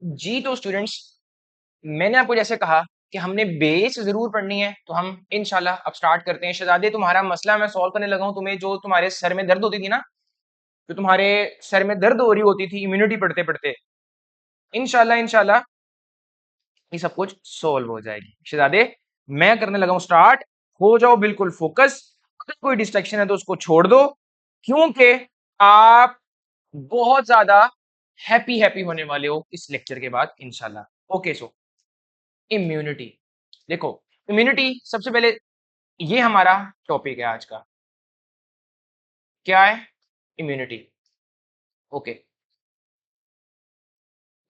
जी तो स्टूडेंट्स, मैंने आपको जैसे कहा कि हमने बेस जरूर पढ़नी है, तो हम इंशाल्लाह अब स्टार्ट करते हैं। शहजादे, तुम्हारा मसला मैं सॉल्व करने लगा हूं। तुम्हें जो तुम्हारे सर में दर्द होती थी ना, जो तुम्हारे सर में दर्द हो रही होती थी इम्यूनिटी पढ़ते पढ़ते, इंशाल्लाह इंशाल्लाह ये सब कुछ सोल्व हो जाएगी। शहजादे, मैं करने लगा हूं स्टार्ट। हो जाओ बिल्कुल फोकस। अगर कोई डिस्ट्रैक्शन है तो उसको छोड़ दो, क्योंकि आप बहुत ज्यादा हैप्पी हैप्पी होने वाले हो इस लेक्चर के बाद इंशाल्लाह। ओके, सो इम्यूनिटी। देखो, इम्यूनिटी सबसे पहले ये हमारा टॉपिक है आज का। क्या है? इम्यूनिटी। ओके,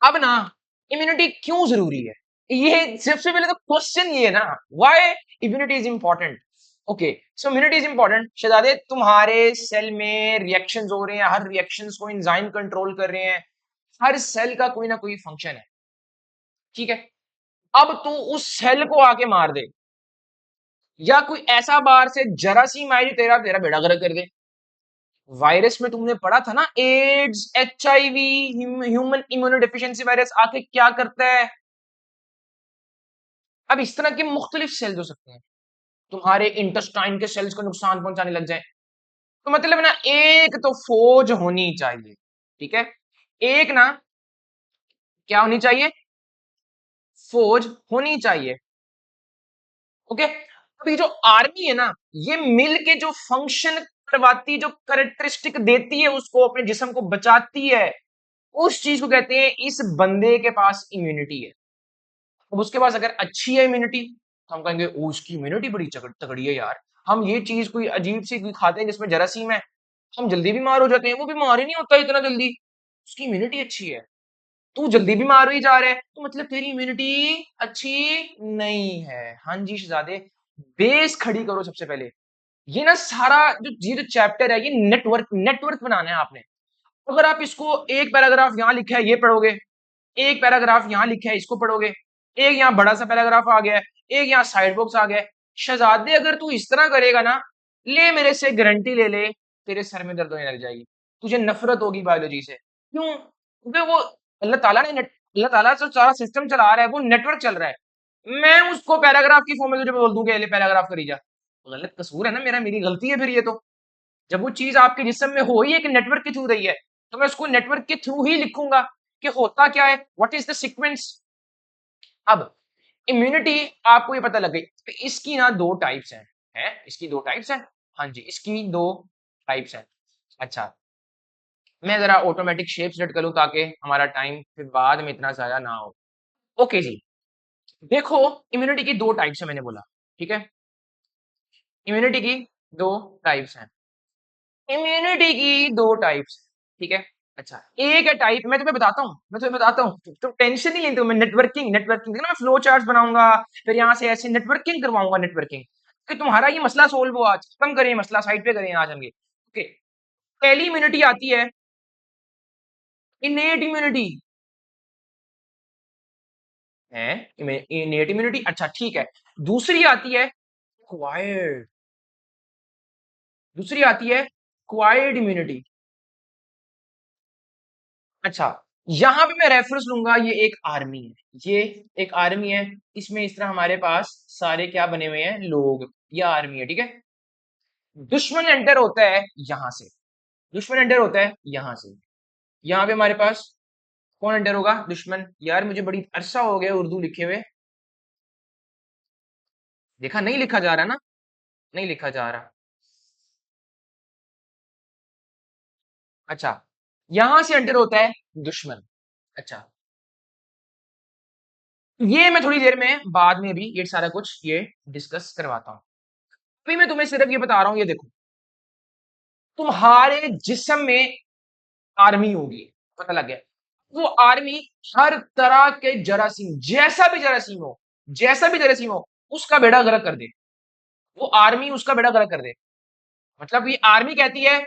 अब ना, इम्यूनिटी क्यों जरूरी है? ये सबसे पहले तो क्वेश्चन ये है ना, why immunity is important. Okay, so immunity is important. शहजादे, तुम्हारे सेल में रिएक्शंस हो रहे हैं, हर रिएक्शंस को एंजाइम कंट्रोल कर रहे हैं। हर सेल का कोई ना कोई फंक्शन है, ठीक है? अब तू उस सेल को आके मार दे, या कोई ऐसा बाहर से जरासीम आए जो तेरा तेरा बेड़ा गर्क कर दे। वायरस में तुमने पढ़ा था ना, AIDS, HIV, human immunodeficiency virus आके क्या करता है। अब इस तरह के मुख्तलिफ सेल्स हो सकते हैं, तुम्हारे इंटेस्टाइन के सेल्स को नुकसान पहुंचाने लग जाए। तो मतलब ना, एक तो फौज होनी चाहिए, ठीक है? एक ना, क्या होनी चाहिए? फौज होनी चाहिए। ओके, अभी जो आर्मी है ना, ये मिल के जो फंक्शन करवाती, जो करेक्टरिस्टिक देती है उसको, अपने जिस्म को बचाती है, उस चीज को कहते हैं इस बंदे के पास इम्यूनिटी है। अब उसके पास अगर अच्छी है इम्यूनिटी, तो हम कहेंगे ओ उसकी इम्यूनिटी बड़ी तगड़ी है यार। हम ये चीज कोई अजीब सी कोई खाते हैं जिसमें जरासीम है, हम जल्दी बीमार हो जाते हैं। वो बीमार ही नहीं होता इतना जल्दी, उसकी इम्यूनिटी अच्छी है। तू जल्दी बीमार ही जा रहा है, तो मतलब तेरी इम्यूनिटी अच्छी नहीं है। हाँ जी शहजादे, बेस खड़ी करो सबसे पहले। ये ना सारा जो चैप्टर है, ये नेटवर्क नेटवर्क बनाना है आपने। अगर आप इसको एक पैराग्राफ यहाँ लिखा है ये पढ़ोगे, एक पैराग्राफ यहाँ लिखा है इसको पढ़ोगे, एक यहाँ बड़ा सा पैराग्राफ आ गया है, एक यहाँ साइड बॉक्स आ गया है। शहजादे, अगर तू इस तरह करेगा ना, ले मेरे से गारंटी ले ले, तेरे सर में दर्द होने लग जाएगी। तुझे नफरत होगी बायोलॉजी से। क्यों? क्योंकि वो अल्लाह ताला जो सारा सिस्टम चला रहा है, वो नेटवर्क चल रहा है। मैं उसको पैराग्राफ की फॉर्म में तुझे बोल दूं कि ले पैराग्राफ करी जा, तो गलत कसूर है ना मेरा, मेरी गलती है फिर ये तो। जब वो चीज आपके जिस्म में हो ही एक नेटवर्क के थ्रू रही है, तो मैं उसको नेटवर्क के थ्रू ही लिखूंगा कि होता क्या है, व्हाट इज द सीक्वेंस। अब इम्यूनिटी आपको ये पता लग गई, तो इसकी ना दो टाइप्स हैं। इसकी दो टाइप्स हैं। हाँ जी, इसकी दो टाइप्स हैं। अच्छा, मैं जरा ऑटोमेटिक शेप सेलेक्ट करूं ताकि हमारा टाइम फिर बाद में इतना ज्यादा ना हो। ओके जी, देखो, इम्यूनिटी की दो टाइप्स है मैंने बोला, ठीक है? इम्यूनिटी की दो टाइप्स हैं। इम्यूनिटी की दो टाइप्स, ठीक है? अच्छा, एक है टाइप, मैं तुम्हें बताता हूँ, तुम टेंशन नहीं लेते हो। मैं नेटवर्किंग नेटवर्किंग ना, मैं फ्लो चार्ट्स बनाऊंगा, फिर यहाँ से ऐसे नेटवर्किंग करवाऊंगा, नेटवर्किंग कि तुम्हारा ये मसला सोल्व हो। आज खत्म करें मसला, साइड पे करें आज हम ये। ओके, पहली इम्यूनिटी आती है इनेट इम्यूनिटी। है इनेट इम्यूनिटी, अच्छा ठीक है। दूसरी आती है क्वायर्ड, दूसरी आती है क्वायर्ड इम्यूनिटी। अच्छा, यहां पे मैं रेफरेंस लूंगा, ये एक आर्मी है, ये एक आर्मी है। इसमें इस तरह हमारे पास सारे क्या बने हुए हैं, लोग। ये आर्मी है, ठीक है? दुश्मन एंटर होता है यहां से, दुश्मन एंटर होता है यहां से। यहां पे हमारे पास कौन एंटर होगा? दुश्मन। यार मुझे बड़ी अरसा हो गया उर्दू लिखे हुए, देखा नहीं लिखा जा रहा ना, नहीं लिखा जा रहा। अच्छा, यहां से एंटर होता है दुश्मन। अच्छा, ये मैं थोड़ी देर में बाद में भी ये सारा कुछ ये डिस्कस करवाता हूं। अभी मैं तुम्हें सिर्फ ये बता रहा हूं, ये देखो, तुम्हारे जिस्म में आर्मी होगी, पता लग गया। वो आर्मी हर तरह के जरासीम, जैसा भी जरासीम हो, जैसा भी जरासीम हो, उसका बेड़ा गर्क कर दे। वो आर्मी उसका बेड़ा गर्क कर दे। मतलब ये आर्मी कहती है,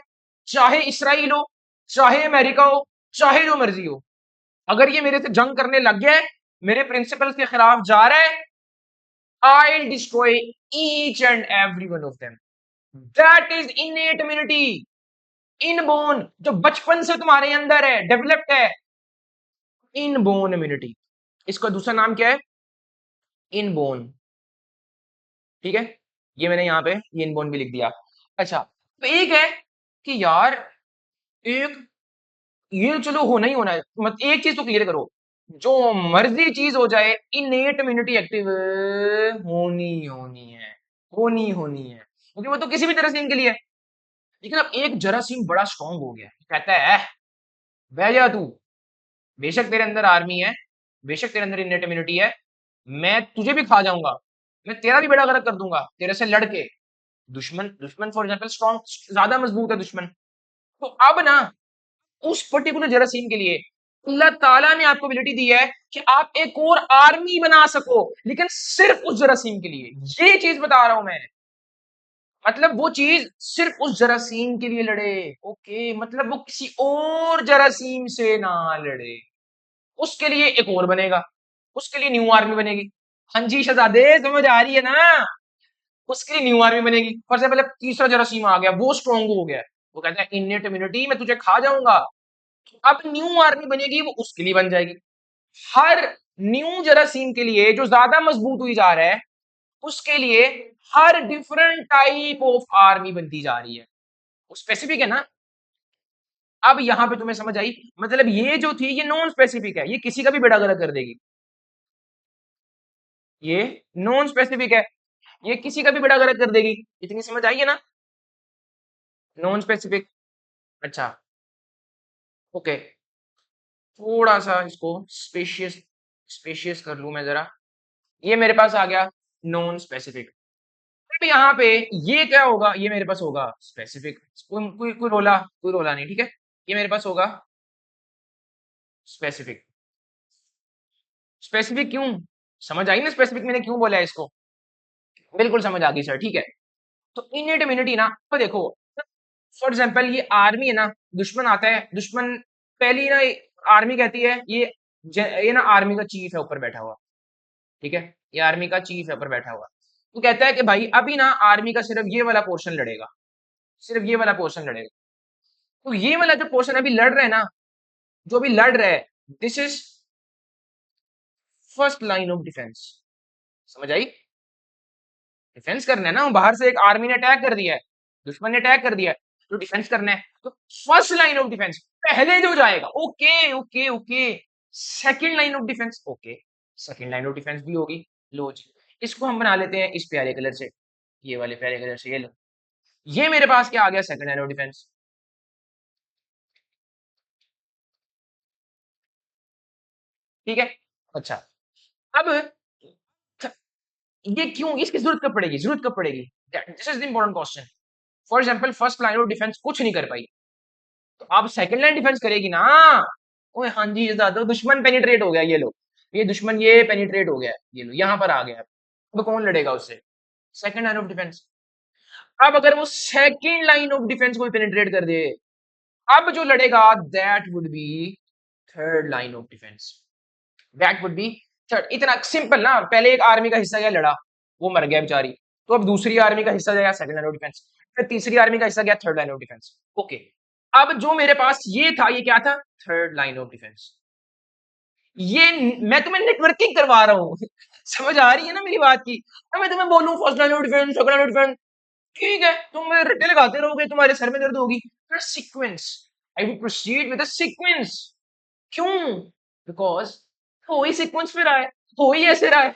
चाहे इसराइल हो, चाहे अमेरिका हो, चाहे जो मर्जी हो, अगर ये मेरे से जंग करने लग गया है, मेरे प्रिंसिपल्स के खिलाफ जा रहा है, आई destroy each and every one of them. That is innate immunity, inborn, जो बचपन से तुम्हारे अंदर है, डेवलप्ड है। इनबोर्न इम्यूनिटी, इसका दूसरा नाम क्या है? इनबोर्न। ठीक है, ये मैंने यहाँ पे ये इनबोर्न भी लिख दिया। अच्छा, तो एक है कि यार, एक ये तो चलो होना ही होना है, मत एक चीज तो क्लियर करो, जो मर्जी चीज हो जाए इनेट इम्यूनिटी एक्टिव होनी होनी है, होनी होनी है, क्योंकि वो तो किसी भी जरासीम के लिए है। लेकिन अब एक जरासीम बड़ा स्ट्रांग हो गया है, कहता है बह जा तू, बेशक तेरे अंदर आर्मी है, बेशक तेरे अंदर इनेट इम्यूनिटी है, मैं तुझे भी खा जाऊंगा, मैं तेरा भी बेड़ा गर्क कर दूंगा तेरे से लड़के। दुश्मन दुश्मन फॉर एग्जाम्पल स्ट्रॉन्ग, ज्यादा मजबूत है दुश्मन। तो अब ना, उस पर्टिकुलर जरासीम के लिए अल्लाह ताला ने आपको एबिलिटी दी है कि आप एक और आर्मी बना सको, लेकिन सिर्फ उस जरासीम के लिए। ये चीज बता रहा हूं मैं, मतलब वो चीज सिर्फ उस जरासीम के लिए लड़े। ओके, मतलब वो किसी और जरासीम से ना लड़े, उसके लिए एक और बनेगा, उसके लिए न्यू आर्मी बनेगी। हाँ जी शहजादे, समझ आ रही है ना? उसके लिए न्यू आर्मी बनेगी। फॉर एग्जाम्पल तीसरा जरासीम आ गया, वो स्ट्रॉन्ग हो गया, वो कहता है इनेट इम्यूनिटी, मैं तुझे खा जाऊंगा। अब न्यू आर्मी बनेगी, वो उसके लिए बन जाएगी। हर न्यू जरासीम के लिए जो ज्यादा मजबूत हुई जा रहा है, उसके लिए हर डिफरेंट टाइप ऑफ आर्मी बनती जा रही है। वो स्पेसिफिक है ना? अब यहां पे तुम्हें समझ आई, मतलब ये जो थी ये नॉन स्पेसिफिक है, ये किसी का भी बेड़ा गर्क कर देगी। ये नॉन स्पेसिफिक है, ये किसी का भी बेड़ा गर्क कर देगी। इतनी समझ आई है ना? Non specific. अच्छा, ओके, थोड़ा सा इसको स्पेशियस स्पेशियस कर लूं मैं जरा। ये मेरे पास आ गया नॉन स्पेसिफिक। अब यहाँ पे ये क्या होगा, ये मेरे पास होगा स्पेसिफिक। कोई रोला नहीं, ठीक है। ये मेरे पास होगा स्पेसिफिक। स्पेसिफिक क्यों? समझ आई ना स्पेसिफिक मैंने क्यों बोला है इसको? बिल्कुल समझ आ गई सर, ठीक है। तो इनेट इम्यूनिटी ना, तो देखो, फॉर एग्जाम्पल ये आर्मी है ना, दुश्मन आता है, दुश्मन पहली ना आर्मी कहती है ये ना आर्मी का चीफ है ऊपर बैठा हुआ, ठीक है, ये आर्मी का चीफ है ऊपर बैठा हुआ। तो कहता है कि भाई अभी ना आर्मी का सिर्फ ये वाला पोर्शन लड़ेगा, सिर्फ ये वाला पोर्शन लड़ेगा। तो ये वाला जो पोर्शन अभी लड़ रहा है ना, जो अभी लड़ रहा है, this is first line of defence. समझ आई? डिफेंस करना है ना, बाहर से एक आर्मी ने अटैक कर दिया है, दुश्मन ने अटैक कर दिया है, तो डिफेंस करना है। तो फर्स्ट लाइन ऑफ डिफेंस पहले जो जाएगा, okay okay okay. Second line of defence, okay, second line of defence भी होगी। लो जी, इसको हम बना लेते हैं इस प्यारे कलर से, ये वाले प्यारे कलर से, ये लो। ये मेरे पास क्या आ गया? Second line of defence. ठीक है। अच्छा, अब ये क्यों, इसकी जरूरत कब पड़ेगी, जरूरत कब पड़ेगी? This is the important question. For example first line of defence कुछ नहीं कर पाई, तो अब सेकंड लाइन डिफेंस करेगी ना। ओए हाँ जी, ये ज्यादा दुश्मन पेनिट्रेट हो गया, ये लो, ये दुश्मन ये पेनिट्रेट हो गया, ये लो यहां पर आ गया। अब कौन लड़ेगा उससे? Second line of defence. अब अगर वो सेकंड लाइन ऑफ डिफेंस को पेनिट्रेट कर दे, अब जो लड़ेगा that would be third line of defence. That would be third. इतना सिंपल ना, पहले एक आर्मी का हिस्सा गया लड़ा, वो मर गया बेचारी, तो अब दूसरी आर्मी का हिस्सा गया सेकंड लाइन ऑफ डिफेंस, फिर तीसरी आर्मी का हिस्सा गया third line of defence. Okay, अब जो मेरे पास ये था, ये क्या था? Third line of defence. ये मैं तुम्हें नेटवर्किंग करवा रहा हूँ समझ आ रही है ना मेरी बात की? अब मैं तुम्हें बोलूं first line of defence, second line of defence, ठीक है, तुम रट्टे लगाते रहोगे, तुम्हारे सर में दर्द होगी। फिर sequence, I will proceed with a sequence. क्यों? बिकॉज हो ही सीक्वेंस फिर आए, हो ही ऐसे रहा है,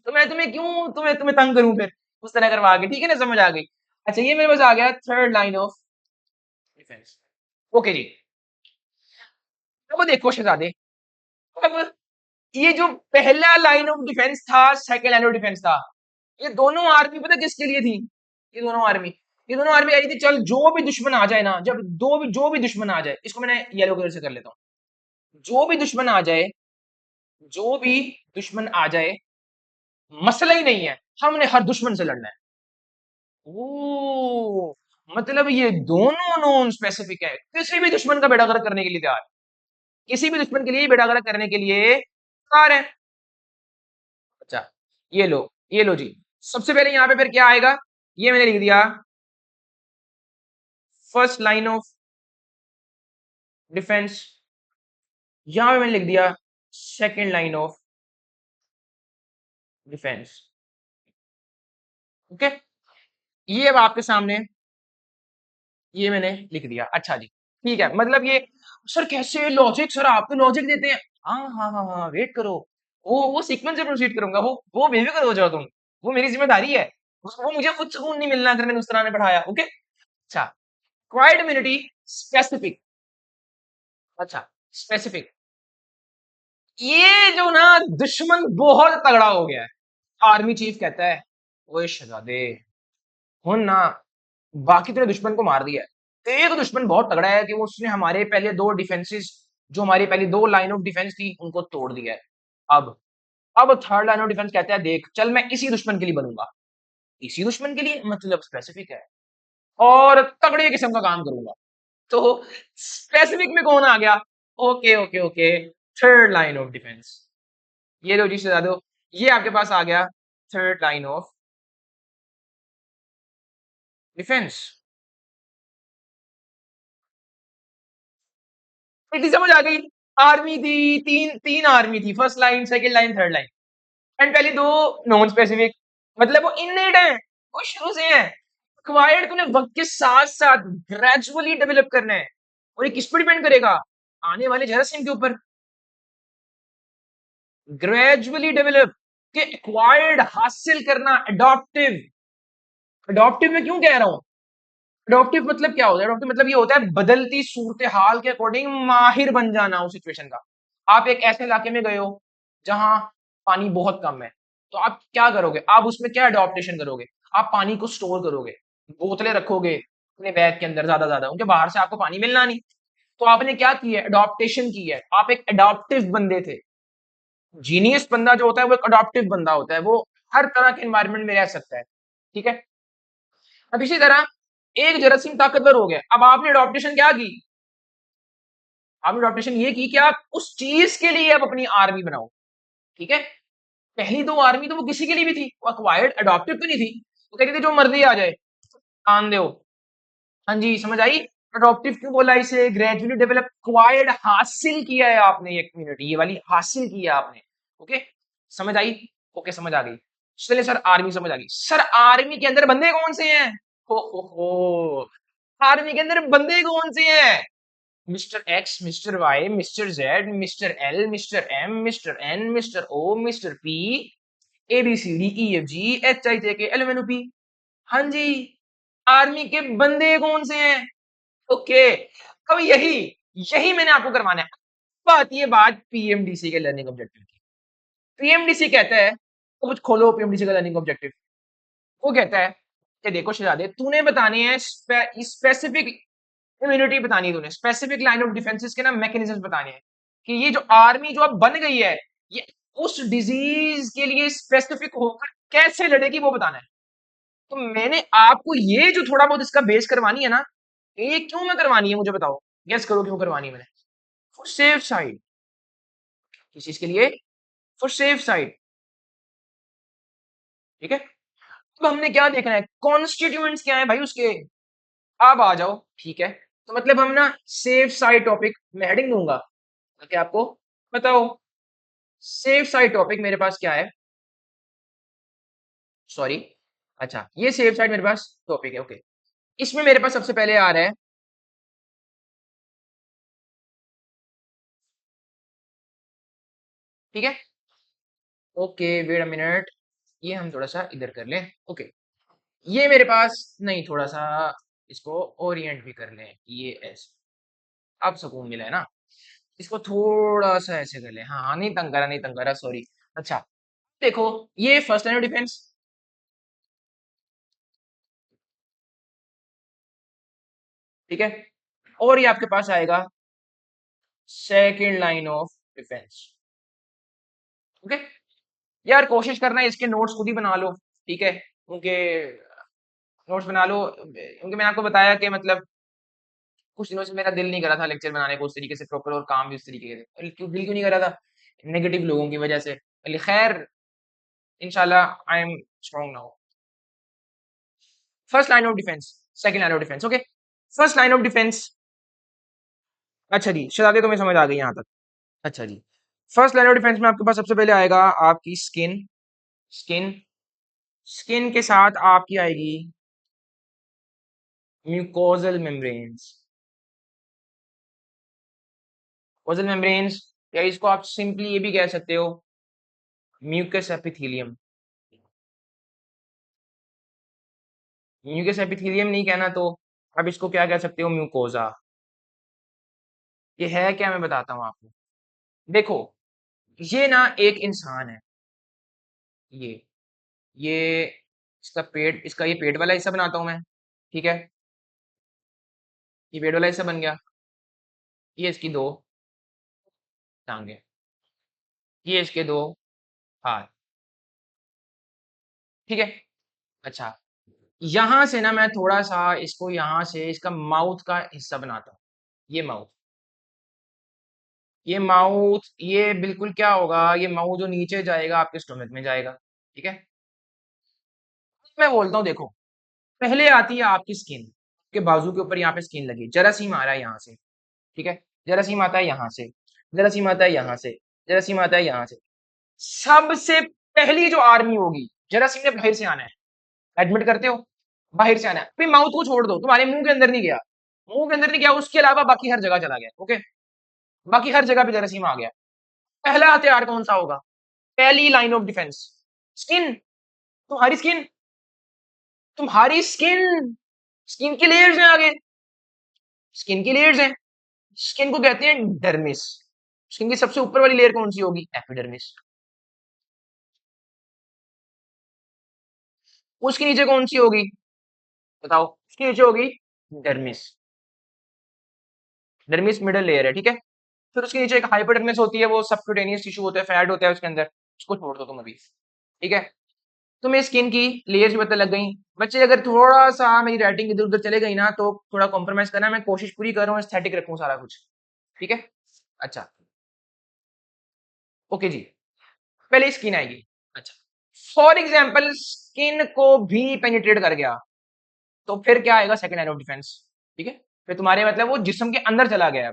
तो मैं तुम्हें क्यों, तुम्हें तंग करूं फिर उस तरह करवा के, ठीक है ना, समझ आ गई? अच्छा, ये मेरे पास आ गया third line of defence. Okay जी, अब देखो शहजादे, अब ये जो पहला लाइन ऑफ डिफेंस था, सेकंड लाइन ऑफ डिफेंस था, ये दोनों आर्मी पता किसके लिए थी? ये दोनों आर्मी आई थी, चल जो भी दुश्मन आ जाए ना, जब जो भी दुश्मन आ जाए, इसको मैंने येलो कलर से कर लेता हूँ। जो भी दुश्मन आ जाए, जो भी दुश्मन आ जाए, मसला ही नहीं है, हमने हर दुश्मन से लड़ना है। ओ, मतलब ये दोनों नॉन स्पेसिफिक है, किसी भी दुश्मन का बेड़ा गर्क करने के लिए तैयार, किसी भी दुश्मन के लिए बेड़ा गर्क करने के लिए तैयार है। अच्छा, ये लो, ये लो जी। सबसे पहले यहां पे फिर क्या आएगा? ये मैंने लिख दिया फर्स्ट लाइन ऑफ डिफेंस। यहां पे मैंने लिख दिया second line of defence. Okay, ये अब आपके सामने, ये मैंने लिख दिया। अच्छा जी, ठीक है, मतलब ये सर कैसे लॉजिक, सर आप तो लॉजिक देते हैं। हाँ हाँ हाँ हाँ, वेट करो, वो सीक्वेंस से प्रोसीड करूंगा, वो बेफिक्र हो जाओ तुम, वो मेरी जिम्मेदारी है। वो मुझे खुद सुकून नहीं मिलना अगर मैंने उस तरह ने पढ़ाया। ओके, अच्छा, क्वाइट इम्यूनिटी स्पेसिफिक। अच्छा, स्पेसिफिक, ये जो ना दुश्मन बहुत तगड़ा हो गया है, आर्मी चीफ कहता है ओए शहजादे, हो ना, बाकी तेरे दुश्मन को मार दिया है, एक दुश्मन बहुत तगड़ा है कि वो उसने हमारे पहले दो डिफेंसेस, जो हमारी पहली दो लाइन ऑफ डिफेंस थी उनको तोड़ दिया है। अब अब थर्ड लाइन ऑफ डिफेंस कहता है देख चल मैं इसी दुश्मन के लिए बनूंगा, इसी दुश्मन के लिए मतलब स्पेसिफिक है, और तगड़े किस्म का काम करूंगा। तो स्पेसिफिक में कौन आ गया? Okay okay okay, third line of defence. ये लो जी शहजादो, ये आपके पास आ गया थर्ड लाइन ऑफ डिफेंस। इतनी समझ आ गई? आर्मी थी, तीन तीन आर्मी थी, first line, second line, third line, and पहली दो नॉन स्पेसिफिक, मतलब वो इननेट है, वो शुरू से है। एक्वायर्ड तूने वक्त के साथ साथ ग्रेजुअली डेवलप करना है, और ये किस पर डिपेंड करेगा? आने वाले जरासीम के ऊपर। ग्रेजुअली डेवलप के एक्वायर्ड हासिल करना, अडॉप्टिव। अडॉप्टिव में क्यों कह रहा हूं? अडॉप्टिव मतलब क्या होता है? अडॉप्टिव मतलब ये होता है बदलती सूरत हाल के अकॉर्डिंग माहिर बन जाना उस सिचुएशन का। आप एक ऐसे इलाके में गए हो जहां पानी बहुत कम है, तो आप क्या करोगे? आप उसमें क्या अडॉप्टेशन करोगे? आप पानी को स्टोर करोगे, बोतलें रखोगे अपने बैग के अंदर, ज्यादा ज्यादा, उनके बाहर से आपको पानी मिलना नहीं। तो आपने क्या किया है? अडॉप्टेशन की है, आप एक अडॉप्टिव बंदे थे। जीनियस बंदा जो होता है वो एक अडॉप्टिव बंदा होता है, वो हर तरह के एनवायरनमेंट में रह सकता है। ठीक है, अब इसी तरह एक जरासीम ताकतवर हो गया, अब आपने अडॉप्टेशन क्या की? आपने अडॉप्टेशन ये की कि आप उस चीज के लिए अब अपनी आर्मी बनाओ। ठीक है, पहली दो आर्मी तो वो किसी के लिए भी थी, वो अक्वायर्ड अडॉप्टिव तो नहीं थी, वो कहती थी जो मर्जी आ जाए आन दो। हाँ जी, समझ आई? अडॉप्टिव क्यों बोला इसे? ग्रेजुअली डेवलप, क्वायर्ड हासिल किया है आपने, ये कम्युनिटी ये वाली हासिल की है आपने। ओके, समझ आई? ओके, समझ आ गई। चलिए सर, आर्मी समझ आ गई। सर आर्मी के अंदर बंदे कौन से हैं? हो, आर्मी के अंदर बंदे कौन से हैं? Mister X, mister Y, mister Z, mister L, mister M, mister N, mister O, mister P, A B C D E F G H I J K L M N O P. हाँ जी, army के बंदे कौन से हैं? Okay, अब यही यही मैंने आपको करवाना है। बात ये बात पीएमडीसी के लर्निंग ऑब्जेक्टिव की। पीएमडीसी कहता है, तो कुछ खोलो पीएमडीसी का लर्निंग ऑब्जेक्टिव। वो कहता है कि देखो शहजादे, तूने बताने हैं स्पेसिफिक इम्यूनिटी, बतानी है तूने स्पेसिफिक लाइन ऑफ डिफेंसेस के ना मैकेनिज्म बताने हैं, कि ये जो आर्मी जो अब बन गई है, ये उस डिजीज के लिए स्पेसिफिक होकर कैसे लड़ेगी वो बताना है। तो मैंने आपको ये जो थोड़ा बहुत इसका बेस करवानी है ना, ये क्यों मैं करवानी है मुझे बताओ, गेस करो क्यों करवानी है मैंने? For safe side. किस चीज के लिए? For safe side. ठीक है, अब हमने क्या देखना है? कॉन्स्टिट्यूएंट्स क्या है भाई उसके, आप आ जाओ। ठीक है, तो मतलब हम ना सेफ साइड टॉपिक में हेडिंग दूंगा ताकि आपको बताओ सेफ साइड टॉपिक मेरे पास क्या है। सॉरी, अच्छा ये सेफ साइड मेरे पास टॉपिक है। ओके, इसमें मेरे पास सबसे पहले आ रहा है, ठीक है, ओके वेट अ मिनट, ये हम थोड़ा सा इधर कर लें। ओके, ये मेरे पास नहीं, थोड़ा सा इसको ओरिएंट भी कर लें, ये ऐसे, अब सुकून मिला है ना? इसको थोड़ा सा ऐसे कर लें। हाँ हाँ, नहीं तंग करा, नहीं तंग करा, सॉरी। अच्छा, देखो, ये फर्स्ट लाइन ऑफ डिफेंस, ठीक है, और ये आपके पास आएगा second line of defence. Okay, यार कोशिश करना है इसके नोट्स खुद ही बना लो, ठीक है, क्योंकि नोट्स बना लो, क्योंकि मैंने आपको बताया कि मतलब कुछ दिनों से मेरा दिल नहीं कर रहा था लेक्चर बनाने को उस तरीके से प्रॉपर, और काम भी उस तरीके के थे। क्यों दिल क्यों नहीं कर रहा था? नेगेटिव लोगों की वजह से। खैर, इंशाल्लाह I am strong now. First line of defence, second line of defence. Okay, first line of defence. अच्छा जी शहजादे, तुम्हें समझ आ गई यहाँ तक? अच्छा जी, फर्स्ट लाइन ऑफ डिफेंस में आपके पास सबसे पहले आएगा आपकी स्किन। स्किन स्किन के साथ आपकी आएगी म्यूकोजल मेम्ब्रेन्स। म्यूकोजल मेम्ब्रेन्स, या इसको आप सिंपली ये भी कह सकते हो म्यूकस एपिथेलियम। म्यूकस एपिथेलियम नहीं कहना तो आप इसको क्या कह सकते हो, म्यूकोजा। ये है क्या, मैं बताता हूँ आपको। देखो, ये ना एक इंसान है, ये ये इसका पेट, इसका ये पेट वाला हिस्सा बनाता हूं मैं, ठीक है। ये पेट वाला हिस्सा बन गया। ये इसकी दो टांगे, ये इसके दो हाथ, ठीक है। अच्छा, यहां से ना मैं थोड़ा सा इसको यहां से इसका माउथ का हिस्सा बनाता हूँ। ये माउथ, ये माउथ, ये बिल्कुल क्या होगा, ये माउथ जो नीचे जाएगा आपके स्टोमक में जाएगा, ठीक है। मैं बोलता हूँ देखो, पहले आती है आपकी स्किन, के बाजू के ऊपर यहाँ पे स्किन लगी, जरासीम आ रहा है यहाँ से, ठीक है। जरासीम आता है यहाँ से, जरासीम आता है यहाँ से, जरासीम आता है यहाँ से। सबसे पहली जो आर्मी होगी, जरासीम ने बाहर से आना है। एडमिट करते हो, बाहर से आना है। फिर माउथ को छोड़ दो, तुम्हारे मुंह के अंदर नहीं गया, मुंह के अंदर नहीं गया, उसके अलावा बाकी हर जगह चला गया, ओके। बाकी हर जगह पे जरासीम आ गया। पहला हथियार कौन सा होगा, पहली लाइन ऑफ डिफेंस, स्किन। तुम्हारी स्किन, तुम्हारी स्किन, स्किन की लेयर्स हैं आगे, स्किन की लेयर्स हैं। स्किन को कहते हैं डर्मिस। स्किन की सबसे ऊपर वाली लेयर कौन सी होगी, एपिडर्मिस। उसके नीचे कौन सी होगी, बताओ, उसके नीचे होगी डर्मिस। डर्मिस मिडल लेयर है, ठीक है। फिर उसके नीचे एक हाइपोडर्मिस होती है, वो सबक्यूटेनियस टिश्यू होता है, फैट होता है उसके अंदर, उसको छोड़ दो तुम अभी, ठीक है। तुम्हें स्किन की लेयर्स पता लग गई। बच्चे अगर थोड़ा सा मेरी राइटिंग इधर उधर चले गई ना तो थोड़ा कॉम्प्रोमाइज करना, मैं कोशिश पूरी कर रहा हूँ एस्थेटिक रखूँ सारा कुछ, ठीक है। अच्छा, ओके जी, पहले स्किन आएगी। अच्छा, फॉर एग्जाम्पल स्किन को भी पेनिट्रेट कर गया तो फिर क्या आएगा, सेकंड लाइन ऑफ डिफेंस, ठीक है। फिर तुम्हारे मतलब वो जिस्म के अंदर चला गया,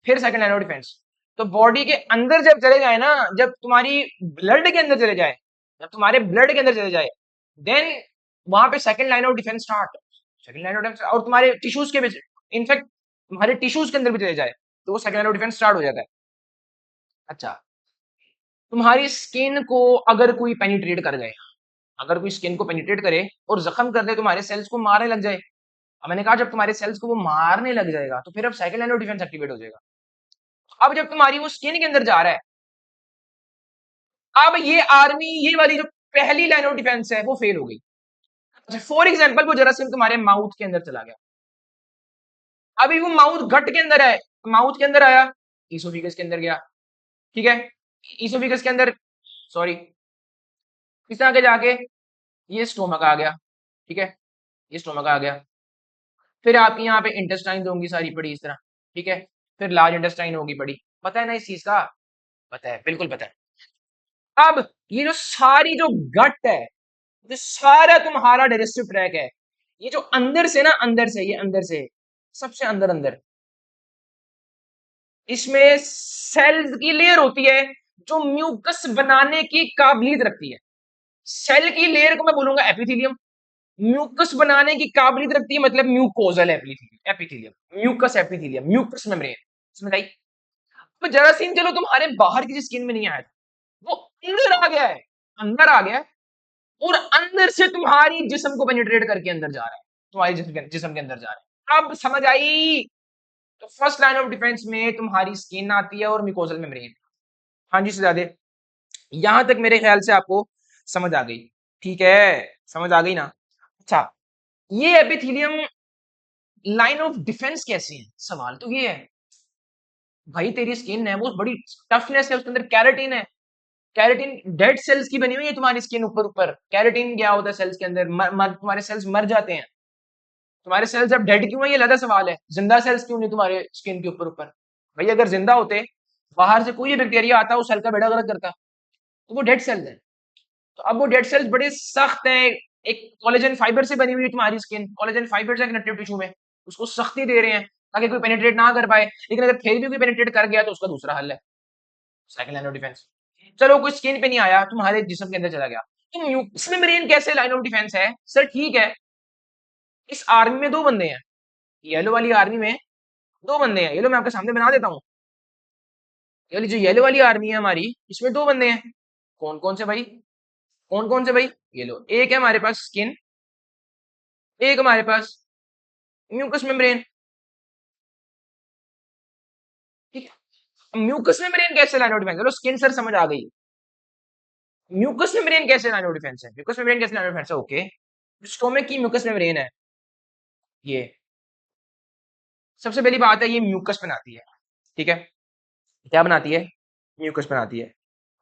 फिर सेकंड लाइन ऑफ डिफेंस। तो बॉडी के अंदर जब चले जाए ना, जब तुम्हारी ब्लड के अंदर चले जाए, जब तुम्हारे ब्लड के अंदर चले जाए, देन वहां पे second line of defence start. Second line of defence, और तुम्हारे टिश्यूज के भी, इनफैक्ट तुम्हारे टिश्यूज के अंदर भी चले जाए तो वो second line of defence start हो जाता है। अच्छा, तुम्हारी स्किन को अगर कोई पेनिट्रेट कर गए, अगर कोई स्किन को पेनिट्रेट करे और जख्म कर दे, तुम्हारे सेल्स को मारने लग जाए। अब मैंने कहा जब तुम्हारे सेल्स को वो मारने लग जाएगा तो फिर अब second line of defence activate हो जाएगा। अब जब तुम्हारी वो स्किन के अंदर जा रहा है, अब ये आर्मी, ये वाली जो पहली लाइन ऑफ डिफेंस है वो फेल हो गई। अच्छा, फॉर एग्जाम्पल वो जरासीम तुम्हारे माउथ के अंदर चला गया, अभी वो माउथ गट के अंदर है, माउथ के अंदर आया, ईसोफिगस के अंदर गया, ठीक है। ईसोफिगस के अंदर, सॉरी, इस तरह के जाके ये स्टोमक आ गया, ठीक है। ये स्टोमक आ गया। फिर आपकी यहाँ पे इंटेस्टाइन होंगी सारी पड़ी इस तरह, ठीक है। फिर लार्ज इंटेस्टाइन होगी पड़ी, पता है ना इस चीज का, पता है, बिल्कुल पता है। अब ये जो सारी जो गट है, जो सारा तुम्हारा डाइजेस्टिव ट्रैक है, ये जो अंदर से ना, अंदर से, ये अंदर से सबसे अंदर अंदर, इसमें सेल्स की लेयर होती है जो म्यूकस बनाने की काबिलियत रखती है। सेल की लेयर को मैं बोलूंगा एपिथेलियम। म्यूकस बनाने की काबिलियत रखती है मतलब mucosal epithelium, epithelium mucus epithelium mucus membrane, समझ आई। तो जरासीम चलो तुम्हारे बाहर की स्किन में नहीं आया था, वो अंदर आ गया है, अंदर आ गया है, और अंदर से तुम्हारी जिस्म को पेनिट्रेट करके अंदर जा रहा है, तुम्हारी जिस्म के अंदर जा रहा है। अब समझ आई। तो फर्स्ट लाइन ऑफ डिफेंस में तुम्हारी स्किन आती है और म्यूकोजल मेम्ब्रेन। हाँ जी सजादे, यहां तक मेरे ख्याल से आपको समझ आ गई, ठीक है, समझ आ गई ना। अच्छा, ये एपिथेलियम लाइन ऑफ डिफेंस कैसे है, सवाल तो ये है। भाई तेरी स्किन है वो बड़ी टफनेस है, उसके अंदर कैरेटिन है। कैरेटिन डेड सेल्स की बनी हुई है तुम्हारी स्किन, ऊपर ऊपर कैरेटिन क्या होता है सेल्स के अंदर, तुम्हारे सेल्स मर जाते हैं। तुम्हारे सेल्स अब डेड क्यों है ये अलग सवाल है, जिंदा सेल्स क्यों नहीं तुम्हारे स्किन के ऊपर ऊपर। भाई अगर जिंदा होते, बाहर से कोई बैक्टीरिया आता उस सेल का बेड़ा गर्क करता, तो वो डेड सेल्स है। तो अब वो डेड सेल्स बड़े सख्त हैं, एक कोलेजन फाइबर से बनी हुई है तुम्हारी स्किन, कोलेजन फाइबर है कनेक्टिव टिश्यू में, उसको सख्ती दे रहे हैं ताकि कोई पेनिट्रेट ना कर पाए। लेकिन अगर फिर भी कोई पेनिट्रेट कर गया तो उसका दूसरा हल है, सेकंड लाइन ऑफ डिफेंस। चलो कोई स्किन पे नहीं आया, तुम्हारे जिस्म के अंदर चला गया, तो म्यूकस मेम्ब्रेन कैसे लाइन ऑफ डिफेंस है? सर ठीक है, इस आर्मी में दो बंदे हैं, येलो वाली आर्मी में दो बंदे हैं, ये लो मैं आपके सामने बना देता हूँ। ये वाली जो येलो वाली आर्मी है हमारी, इसमें दो बंदे हैं। कौन कौन से भाई? कौन कौन से भाई? ये लो, एक है हमारे पास स्किन, एक हमारे पास म्यूकस मेम्ब्रेन। ठीक है, म्यूकस मेम्ब्रेन कैसे लाइन ऑफ डिफेंस? चलो स्किन सर समझ आ गई, म्यूकस मेम्ब्रेन कैसे लाइन ऑफ डिफेंस है? म्यूकस मेम्ब्रेन कैसे लाइन ऑफ डिफेंस है? ओके, स्टोमक की म्यूकस मेम्ब्रेन है ये, सबसे पहली बात है ये म्यूकस बनाती है। ठीक है, क्या बनाती है? म्यूकस बनाती है।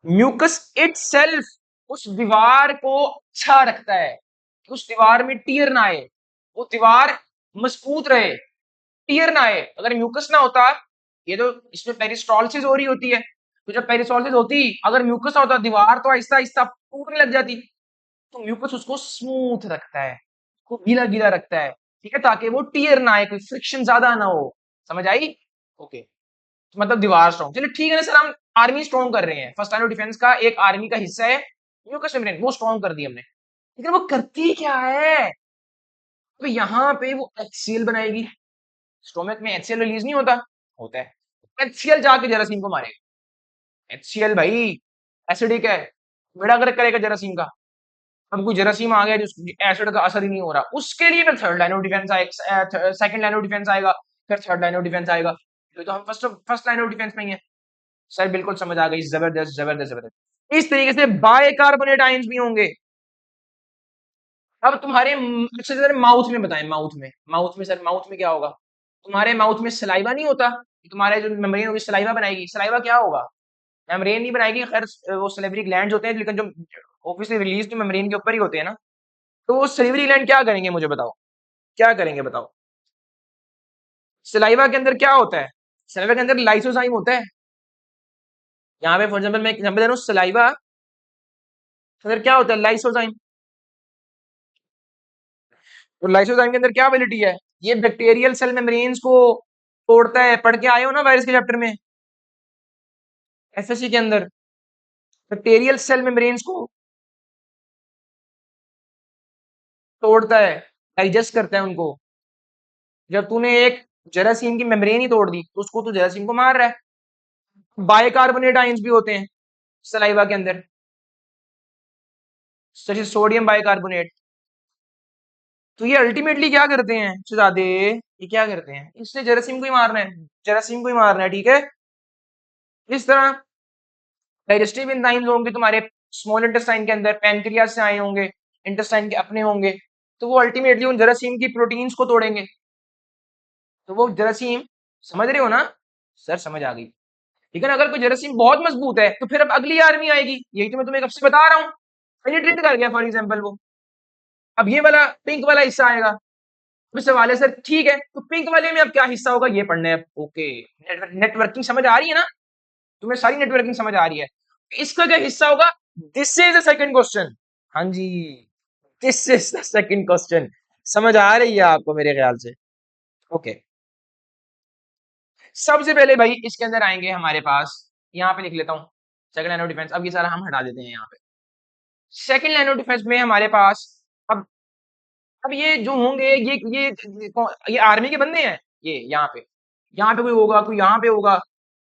म्यूकस इटसेल्फ उस दीवार को अच्छा रखता है कि उस दीवार में टीयर ना आए, वो दीवार मजबूत रहे, टीयर ना आए। अगर म्यूकस ना होता, ये तो इसमें पेरिस्टॉलिसिस हो रही होती है, तो जब पेरिस्टॉलिसिस होती, अगर म्यूकस ना होता, दीवार तो आहिस्ता आहिस्ता टूटने लग जाती। तो म्यूकस उसको स्मूथ रखता है, उसको गीला गीला रखता है, ठीक है, ताकि वो टीयर ना आए, कोई फ्रिक्शन ज्यादा ना हो। समझ आई? ओके, तो मतलब दीवार स्ट्रॉन्ग, चलिए ठीक है ना सर, हम आर्मी स्ट्रॉन्ग कर रहे हैं, फर्स्ट लाइन ऑफ डिफेंस का एक आर्मी का हिस्सा है म्यूकस मेम्ब्रेन, वो स्ट्रॉन्ग कर दी हमने, लेकिन वो करती क्या है? तो यहाँ पे वो एचसीएल बनाएगी, स्टोमक में एचसीएल रिलीज नहीं होता? होता है, एचसीएल जाके जरासीम को मारेगा। एचसीएल भाई एसिडिक है, बेड़ा गर्क करेगा जरासीम का। अब कोई जरासीम आ गया जो एसिड का असर ही नहीं हो रहा, उसके लिए फिर थर्ड लाइन ऑफ डिफेंस आएगा, सेकंड लाइन ऑफ डिफेंस आएगा, फिर थर्ड लाइन ऑफ डिफेंस आएगा। तो हम first first line of defence में ही है। सर बिल्कुल समझ आ गई, जबरदस्त जबरदस्त जबरदस्त। इस तरीके से बाइकार्बोनेट आयंस भी होंगे। अब तुम्हारे अच्छा सर माउथ में बताएं, माउथ में सर, माउथ में क्या होगा? तुम्हारे माउथ में सलाइवा नहीं होता? तुम्हारे जो मेम्ब्रेन होगी सलाइवा बनाएगी, सलाइवा क्या होगा? मेम्ब्रेन नहीं बनाएगी, खैर वो सलेवरी ग्लैंड्स होते हैं, लेकिन जो ऑब्वियसली रिलीज तो मेम्ब्रेन के ऊपर ही होते हैं ना। तो वो सलेवरी ग्लैंड क्या करेंगे, मुझे बताओ, क्या करेंगे बताओ? सलाइवा के अंदर क्या होता है? सलाइवा के अंदर लाइसोजाइम होता है। यहाँ पे फॉर एग्जाम्पल मैं एग्जाम्पल दे रहा हूँ, सलाइवा के अंदर क्या होता है? लाइसोजाइम। तो लाइसोजाइम के अंदर क्या एबिलिटी है? ये बैक्टीरियल सेल मेम्ब्रेन्स को तोड़ता है, पढ़ के आए हो ना वायरस के चैप्टर में, एफएससी के अंदर, बैक्टीरियल सेल मेम्ब्रेन्स को तोड़ता है, डाइजेस्ट करता है उनको। जब तूने एक जरासीम की मेम्ब्रेन ही तोड़ दी, तो उसको तू जरासीम को मार रहा है। बाइकार्बोनेट आयंस भी होते हैं सलाइवा के अंदर, जैसे सोडियम बाइकार्बोनेट। तो ये अल्टीमेटली क्या करते हैं शहजादे? ये क्या करते हैं? इसने जरासीम को ही मारना है, जरासीम को ही मारना है, ठीक है। इस तरह डाइजेस्टिव एंजाइम्स होंगे तुम्हारे स्मॉल इंटेस्टाइन के अंदर, पैनक्रियाज से आए होंगे, इंटेस्टाइन के अपने होंगे, तो वो अल्टीमेटली उन जरासीम की प्रोटीन्स को तोड़ेंगे। तो वो जरासीम, समझ रहे हो ना? सर समझ आ गई। लेकिन अगर कोई जरासीम बहुत मजबूत है, तो फिर अब अगली आर्मी आएगी, यही तो मैं तुम्हें कब से बता रहा हूँ। पेनिट्रेट कर गया फॉर एग्जाम्पल वो, अब ये वाला पिंक वाला हिस्सा आएगा। अब सवाल है सर ठीक है, तो पिंक वाले में अब क्या हिस्सा होगा ये पढ़ना है। ओके, नेटवर्किंग समझ आ रही है ना? तुम्हें सारी नेटवर्किंग समझ आ रही है। इसका क्या हिस्सा होगा? This is the second question. हाँ जी, this is the second question. समझ आ रही है आपको मेरे ख्याल से? ओके, सबसे पहले भाई इसके अंदर आएंगे हमारे पास, यहाँ पे लिख लेता हूँ सेकंड लाइन ऑफ डिफेंस। अब ये सारा हम हटा देते हैं यहाँ पे। सेकंड लाइन ऑफ डिफेंस में हमारे पास, अब ये जो होंगे, ये आर्मी के बंदे हैं, ये यहाँ पे कोई होगा, कोई यहाँ पे होगा,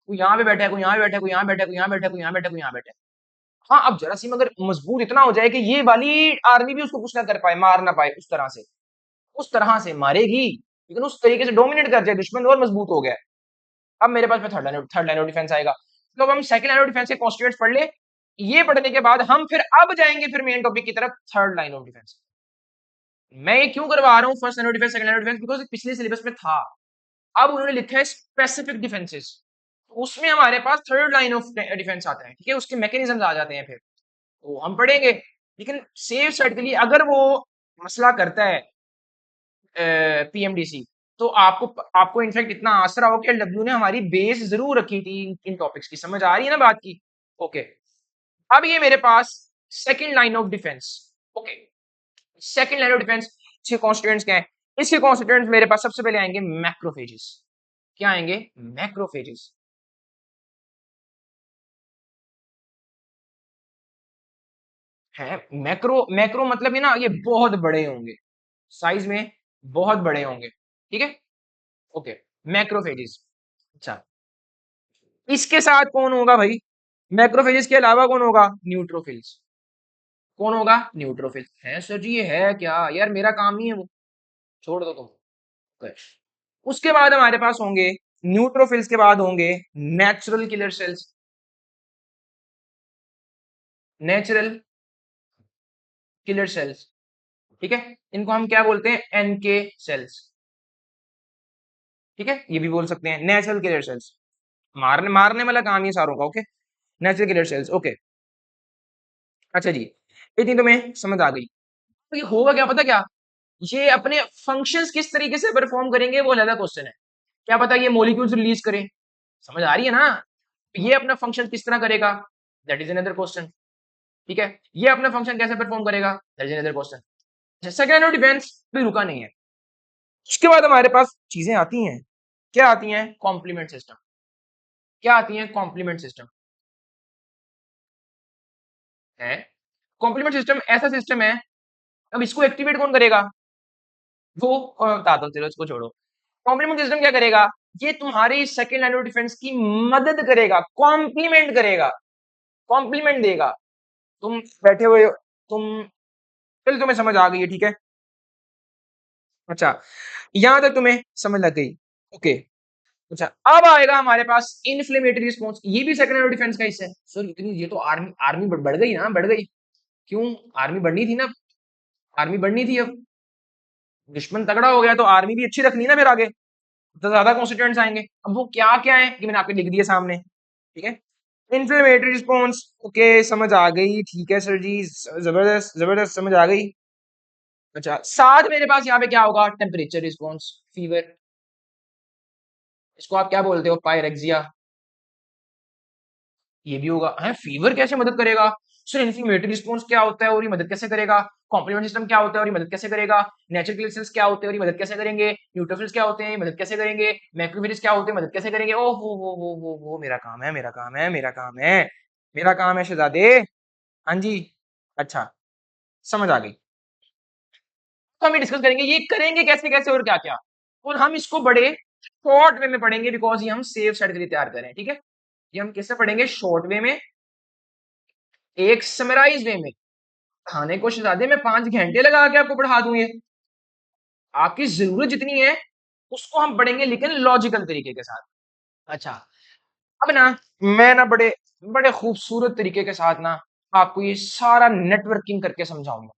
कोई यहाँ पे बैठा है, कोई यहाँ पे बैठा है, कोई यहाँ बैठा है, कोई यहाँ बैठा है, कोई यहाँ बैठा है, कोई यहाँ बैठा है। हाँ, अब जरासीम अगर मजबूत इतना हो जाए कि ये वाली आर्मी भी उसको कुछ ना कर पाए, मार ना पाए, उस तरह से मारेगी, लेकिन उस तरीके से डोमिनेट कर जाए दुश्मन और मजबूत हो गया। अब मेरे पास में थर्ड लाइन ऑफ डिफेंस आएगा। तो अब हम सेकंड लाइन ऑफ डिफेंस के कॉन्स्टिट्यूएंट्स पढ़ ले, ये पढ़ने के बाद हम फिर अब जाएंगे फिर मेन टॉपिक की तरफ, थर्ड लाइन ऑफ डिफेंस। मैं ये क्यों करवा रहा हूँ first line of defence second line of defence? Because पिछले सिलेबस में था, अब उन्होंने लिखा है स्पेसिफिक डिफेंसेस, उसमें हमारे पास थर्ड लाइन ऑफ डिफेंस आता है, ठीक है, उसके मैकेनिज्म आ जाते हैं फिर, तो हम पढ़ेंगे। लेकिन सेफ साइड के लिए अगर वो मसला करता है पीएमडीसी, तो आपको आपको इनफैक्ट इतना आसरा हो कि डब्ल्यू ने हमारी बेस जरूर रखी थी इन टॉपिक्स की। समझ आ रही है ना बात की? ओके, अब ये मेरे पास second line of defence. Okay, second line of defence, इसके कॉन्स्टिट्यूएंट्स क्या है? इसके कॉन्स्टिट्यूएंट्स मेरे पास सबसे पहले आएंगे मैक्रोफेजेस। क्या आएंगे? मैक्रोफेजेस। है मैक्रो, मैक्रो मतलब ये ना, ये बहुत बड़े होंगे साइज में, बहुत बड़े होंगे, ठीक है। Okay, macrophages. अच्छा, इसके साथ कौन होगा भाई? मैक्रोफेजेस के अलावा कौन होगा? न्यूट्रोफिल्स। कौन होगा? न्यूट्रोफिल्स। है सर जी, ये है क्या यार, मेरा काम ही है वो, छोड़ दो तुम। Okay. उसके बाद हमारे पास होंगे, न्यूट्रोफिल्स के बाद होंगे natural killer sales. Natural killer sales, ठीक है, इनको हम क्या बोलते हैं? एनके सेल्स, ठीक है, ये भी बोल सकते हैं नेचुरल किलर सेल्स। मारने मारने वाला काम ही सारों का। Okay, natural killer sales. Okay, अच्छा जी, इतनी तो मैं समझ आ गई। तो ये होगा क्या, पता क्या? ये अपने फंक्शंस किस तरीके से परफॉर्म करेंगे वो ज्यादा क्वेश्चन है। क्या पता ये मॉलिक्यूल्स रिलीज करें, समझ आ रही है ना? ये अपना फंक्शन किस तरह करेगा, दैट इज अनदर क्वेश्चन, ठीक है। ये अपना फंक्शन कैसे परफॉर्म करेगा, that is another question. Second of defence भी रुका नहीं है। उसके बाद हमारे पास चीजें आती हैं, क्या आती हैं? Complement system. क्या आती हैं? कॉम्प्लीमेंट सिस्टम है। कॉम्प्लीमेंट सिस्टम ऐसा सिस्टम है, अब इसको एक्टिवेट कौन करेगा? वो बताता हूँ, चलो इसको छोड़ो। कॉम्प्लीमेंट सिस्टम क्या करेगा? ये तुम्हारी सेकेंड लाइन ऑफ डिफेंस की मदद करेगा, कॉम्प्लीमेंट करेगा, कॉम्प्लीमेंट देगा। तुम बैठे हुए हो, तुम, चल तुम्हें समझ आ गई है, ठीक है। अच्छा, यहां तक तुम्हें समझ लग गई। ओके, अच्छा, अब आएगा हमारे पास इन्फ्लेमेटरी रिस्पॉन्स। ये भी सेकेंड लाइन ऑफ डिफेंस का हिस्सा है सर। इतनी ये तो आर्मी आर्मी बढ़ गई ना, बढ़ गई। क्यों? आर्मी बढ़नी थी ना, आर्मी बढ़नी थी। अब दुश्मन तगड़ा हो गया तो आर्मी भी अच्छी रखनी ना फिर आगे, तो ज्यादा कॉन्स्टिट्यूएंट्स आएंगे। अब वो क्या क्या है कि मैंने आपको लिख दिया सामने, ठीक है। इन्फ्लेमेटरी रिस्पॉन्स, ओके, समझ आ गई, ठीक है सर जी, जबरदस्त जबरदस्त, समझ आ गई। अच्छा, साथ मेरे पास यहाँ पे क्या होगा? Temperature response, fever. इसको आप क्या बोलते हो? पायरेक्सिया। ये भी होगा है। फीवर कैसे मदद करेगा? सर इन्फ्लेमेटरी रिस्पॉन्स क्या होता है और ये मदद कैसे करेगा? कॉम्प्लीमेंट सिस्टम क्या होता है और ये मदद कैसे करेगा? नेचुरल किलर सेल्स क्या होते हैं और ये मदद कैसे करेंगे? न्यूट्रोफिल्स क्या होते हैं, ये मदद कैसे करेंगे? मैक्रोफेजेस क्या होते हैं, मदद कैसे करेंगे? ओ हो, मेरा काम है, मेरा काम है, मेरा काम है, मेरा काम है शहजादे। हाँ जी, अच्छा, समझ आ गई। तो हम डिस्कस करेंगे ये करेंगे कैसे कैसे और क्या क्या, और हम इसको बड़े शॉर्ट वे में पढ़ेंगे, बिकॉज ये हम सेफ साइड के लिए तैयार करें, ठीक है। ये हम किससे पढ़ेंगे? शॉर्ट वे में, एक समराइज वे में। खाने को शहजादे मैं 5 घंटे लगा के आपको पढ़ा दूं, ये आपकी जरूरत जितनी है उसको हम पढ़ेंगे, लेकिन लॉजिकल तरीके के साथ। अच्छा, अब ना मैं ना बड़े बड़े खूबसूरत तरीके के साथ ना आपको ये सारा नेटवर्किंग करके समझाऊंगा।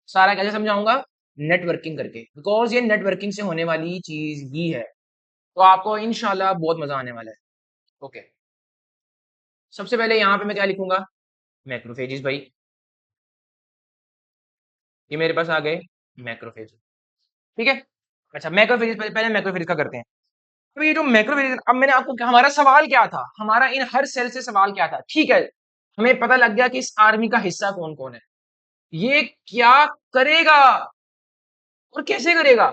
सारा कैसे समझाऊंगा? नेटवर्किंग करके, बिकॉज ये नेटवर्किंग से होने वाली चीज ही है। तो आपको इंशाल्लाह बहुत मजा आने वाला है। ओके, सबसे पहले यहाँ पे मैं क्या लिखूंगा? मैक्रोफेजेस भाई, ये मेरे पास आ गए मैक्रोफेज, ठीक है। अच्छा, मैक्रोफेजेस, पहले मैक्रोफेज का करते हैं। अब ये जो मैक्रोफेज, अब मैंने आपको हमारा सवाल क्या था, हमारा इन हर सेल से सवाल क्या था, ठीक है। हमें पता लग गया कि इस आर्मी का हिस्सा कौन कौन है, ये क्या करेगा और कैसे करेगा।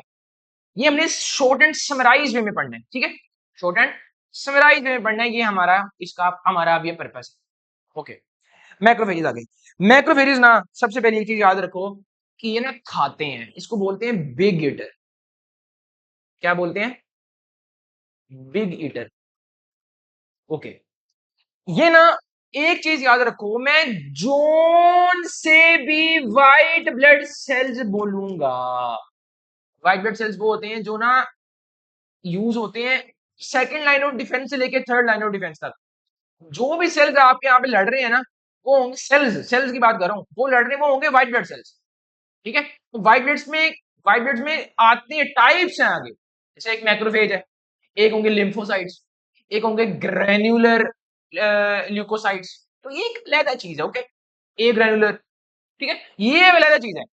ये हमने शॉर्ट एंड समराइज वे में पढ़ना है, ठीक है। शॉर्ट एंड समराइज वे में पढ़ना है, ये हमारा इसका हमारा अब ये पर्पस है। ओके, मैक्रोफेजेस आ गई। मैक्रोफेजेस ना, सबसे पहले एक चीज याद रखो कि ये ना खाते हैं, इसको बोलते हैं बिग ईटर। क्या बोलते हैं? Big eater. ओके, ये ना एक चीज याद रखो, मैं जोन से भी वाइट ब्लड सेल्स बोलूंगा। वाइट ब्लड सेल्स वो होते हैं जो ना यूज होते हैं सेकंड लाइन ऑफ डिफेंस से लेके थर्ड लाइन ऑफ डिफेंस तक। जो भी सेल्स आपके यहाँ पे लड़ रहे हैं ना, वो होंगे सेल्स, सेल्स की बात कर रहा हूँ, वो लड़ रहे हैं वो होंगे व्हाइट ब्लड सेल्स, ठीक है। तो व्हाइट ब्लड्स में आते टाइप्स हैं आगे, जैसे एक मैक्रोफेज है, एक होंगे लिम्फोसाइट्स, एक होंगे ग्रेन्युलर ल्यूकोसाइट्स। तो ये एक अलग चीज है, ओके, ए ग्रेन्युलर, ठीक है, ये अलग चीज है।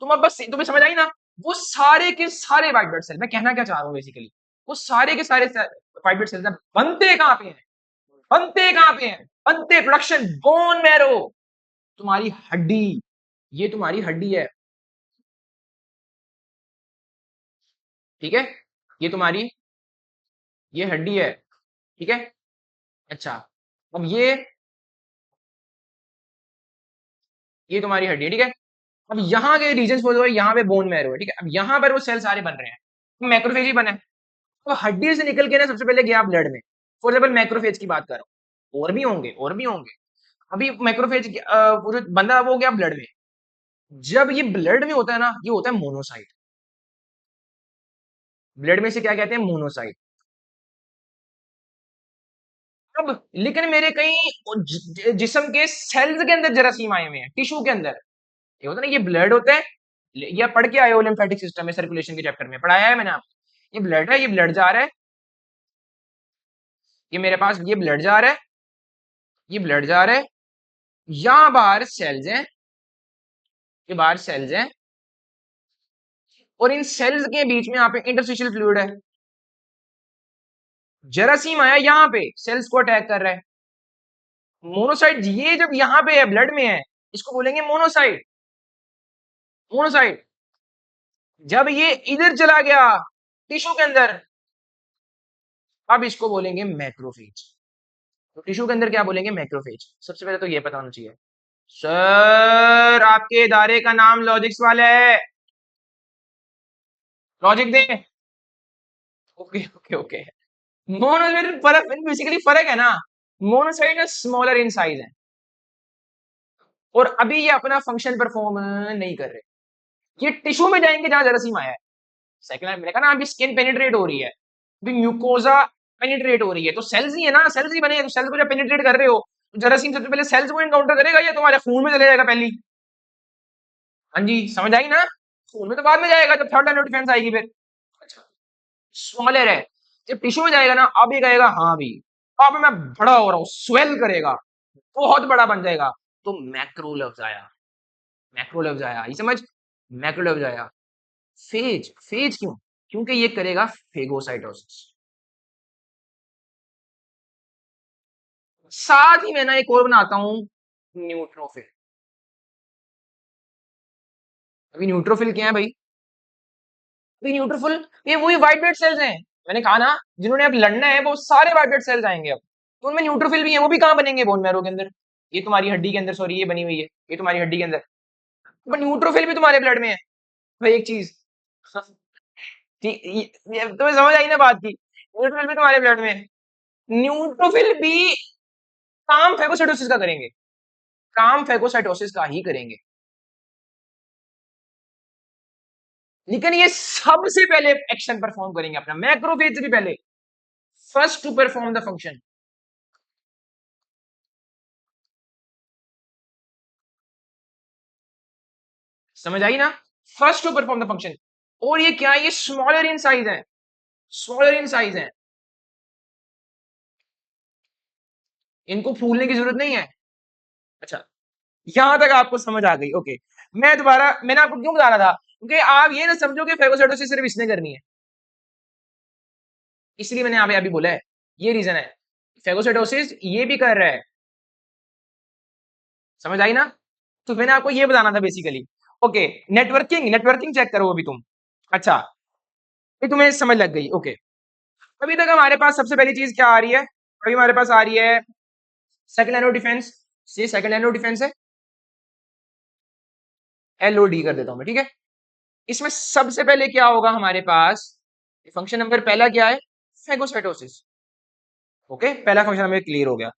तुम अब बस तुम्हें समझ आई ना? वो सारे के सारे व्हाइट ब्लड सेल, मैं कहना क्या चाह रहा हूँ बेसिकली, वो सारे के सारे व्हाइट ब्लड सेल्स बनते कहाँ पे हैं? बनते कहाँ पे हैं? बनते प्रोडक्शन बोन मैरो, तुम्हारी हड्डी, ये तुम्हारी हड्डी है, ठीक है, ये तुम्हारी ये हड्डी है, ठीक है। अच्छा, अब ये तुम्हारी हड्डी है, ठीक है। अब यहाँ के रीजन फॉर यहाँ पे बोन मैरो है, ठीक है। अब यहाँ पर वो सेल सारे बन रहे हैं, मैक्रोफेज ही बने। तो हड्डी से निकल के ना सबसे पहले गया ब्लड में। फॉर एग्जाम्पल मैक्रोफेज की बात कर रहा हूँ, और भी होंगे और भी होंगे। अभी मैक्रोफेज वो जो बंदा वो गया ब्लड में। जब ये ब्लड में होता है ना, ये होता है मोनोसाइट। ब्लड में से क्या कहते हैं, मोनोसाइट। अब लेकिन मेरे कई जिस्म के सेल्स के अंदर जरासीम आए हुए हैं, टिश्यू के अंदर। ये होता है ना, ये ब्लड होता है, या पढ़ के आए हो लिम्फेटिक सिस्टम में, सर्कुलेशन के चैप्टर में पढ़ाया है मैंने आपको। ये ब्लड है, ये ब्लड जा रहा है, ये मेरे पास ये ब्लड जा रहा है, ये ब्लड जा रहा है। यहां बाहर सेल्स हैं, ये बाहर सेल्स हैं, और इन सेल्स के बीच में यहाँ पे इंटरस्टिशियल फ्लूइड है। जरासीम आया यहाँ पे, सेल्स को अटैक कर रहा है। मोनोसाइट ये जब यहाँ पे है, ब्लड में है, इसको बोलेंगे मोनोसाइट। मोनोसाइट जब ये इधर चला गया टिश्यू के अंदर, अब इसको बोलेंगे मैक्रोफेज। तो टिश्यू के अंदर क्या बोलेंगे, मैक्रोफेज। सबसे पहले तो ये पता होना चाहिए। सर आपके इदारे का नाम लॉजिक्स वाला है, लॉजिक दे। Okay okay okay. मोनोसाइट फर्क, बेसिकली फर्क है ना, मोनोसाइट स्मॉलर इन साइज है, और अभी ये अपना फंक्शन परफॉर्म नहीं कर रहे। ये टिश्यू में जाएंगे जहां जरासीम आया है। सेकंड मैंने कहा ना, अभी स्किन पेनिट्रेट हो रही है, अभी म्यूकोजा पेनिट्रेट हो रही है, तो सेल्स ही है ना, सेल्स ही बने हैं, तो सेल्स को जब पेनिट्रेट कर रहे हो, तो जरासीम सबसे पहले सेल्स को एनकाउंटर करेगा, या तुम्हारे खून में चले जाएगा पहली। हाँ जी, समझ आई ना। खून में तो बाद में जाएगा, जब थर्ड लाइन ऑफ डिफेंस आएगी फिर। अच्छा, स्मॉलर है, जब टिश्यू में जाएगा ना, अब ये कहेगा हाँ भी, अब मैं बड़ा हो रहा हूँ, स्वेल करेगा, बहुत बड़ा बन जाएगा। तो मैक्रो लफ्ज आया, मैक्रो लफ्ज आया, ये समझ, मैक्रो लफ्ज आया। फेज, फेज क्यों, क्योंकि ये करेगा फेगोसाइटोसिस। साथ ही मैं ना एक और बनाता हूं, न्यूट्रोफिल। अभी न्यूट्रोफिल क्या है भाई, अभी न्यूट्रोफिल ये वही व्हाइट ब्लड सेल्स हैं। मैंने कहा ना, जिन्होंने अब लड़ना है वो सारे व्हाइट ब्लड सेल्स आएंगे अब। तो उनमें न्यूट्रोफिल भी है, वो भी कहाँ बनेंगे, बोन मैरो के अंदर। ये तुम्हारी हड्डी के अंदर, सॉरी ये बनी हुई है, ये तुम्हारी हड्डी के अंदर। बट न्यूट्रोफिल भी तुम्हारे ब्लड में है भाई, एक चीज। ठीक, तुम्हें समझ आई ना बात की, न्यूट्रोफिल भी तुम्हारे ब्लड में है। न्यूट्रोफिल भी काम फेगोसाइटोसिस का करेंगे, काम फेगोसाइटोसिस का ही करेंगे। लेकिन ये सबसे पहले एक्शन परफॉर्म करेंगे अपना, मैक्रोफेज से भी पहले, first to perform the function. समझ आई ना, first to perform the function. और ये क्या है, ये स्मॉलर इन साइज है, स्मॉलर इन साइज है, इनको फूलने की जरूरत नहीं है। अच्छा, यहां तक आपको समझ आ गई, ओके। मैं दोबारा, मैंने आपको क्यों बता रहा था, क्योंकि आप ये ना समझो कि फेगोसाइटोसिस सिर्फ इसने करनी है, इसलिए मैंने यहाँ पे अभी बोला है, ये रीजन है। फेगोसाइटोसिस ये भी कर रहा है, समझ आई ना। तो मैंने आपको ये बताना था basically. Okay, networking, networking check करो अभी तुम। अच्छा, ये तुम्हें समझ लग गई, ओके। अभी तक हमारे पास सबसे पहली चीज क्या आ रही है, अभी हमारे पास आ रही है सेकंड लाइन ऑफ डिफेंस। ये सेकंड लाइन ऑफ डिफेंस है, एलओडी कर देता हूं मैं, ठीक है। इसमें सबसे पहले क्या होगा हमारे पास, फंक्शन नंबर पहला क्या है, फेगोसाइटोसिस। ओके, पहला फंक्शन हमें क्लियर हो गया,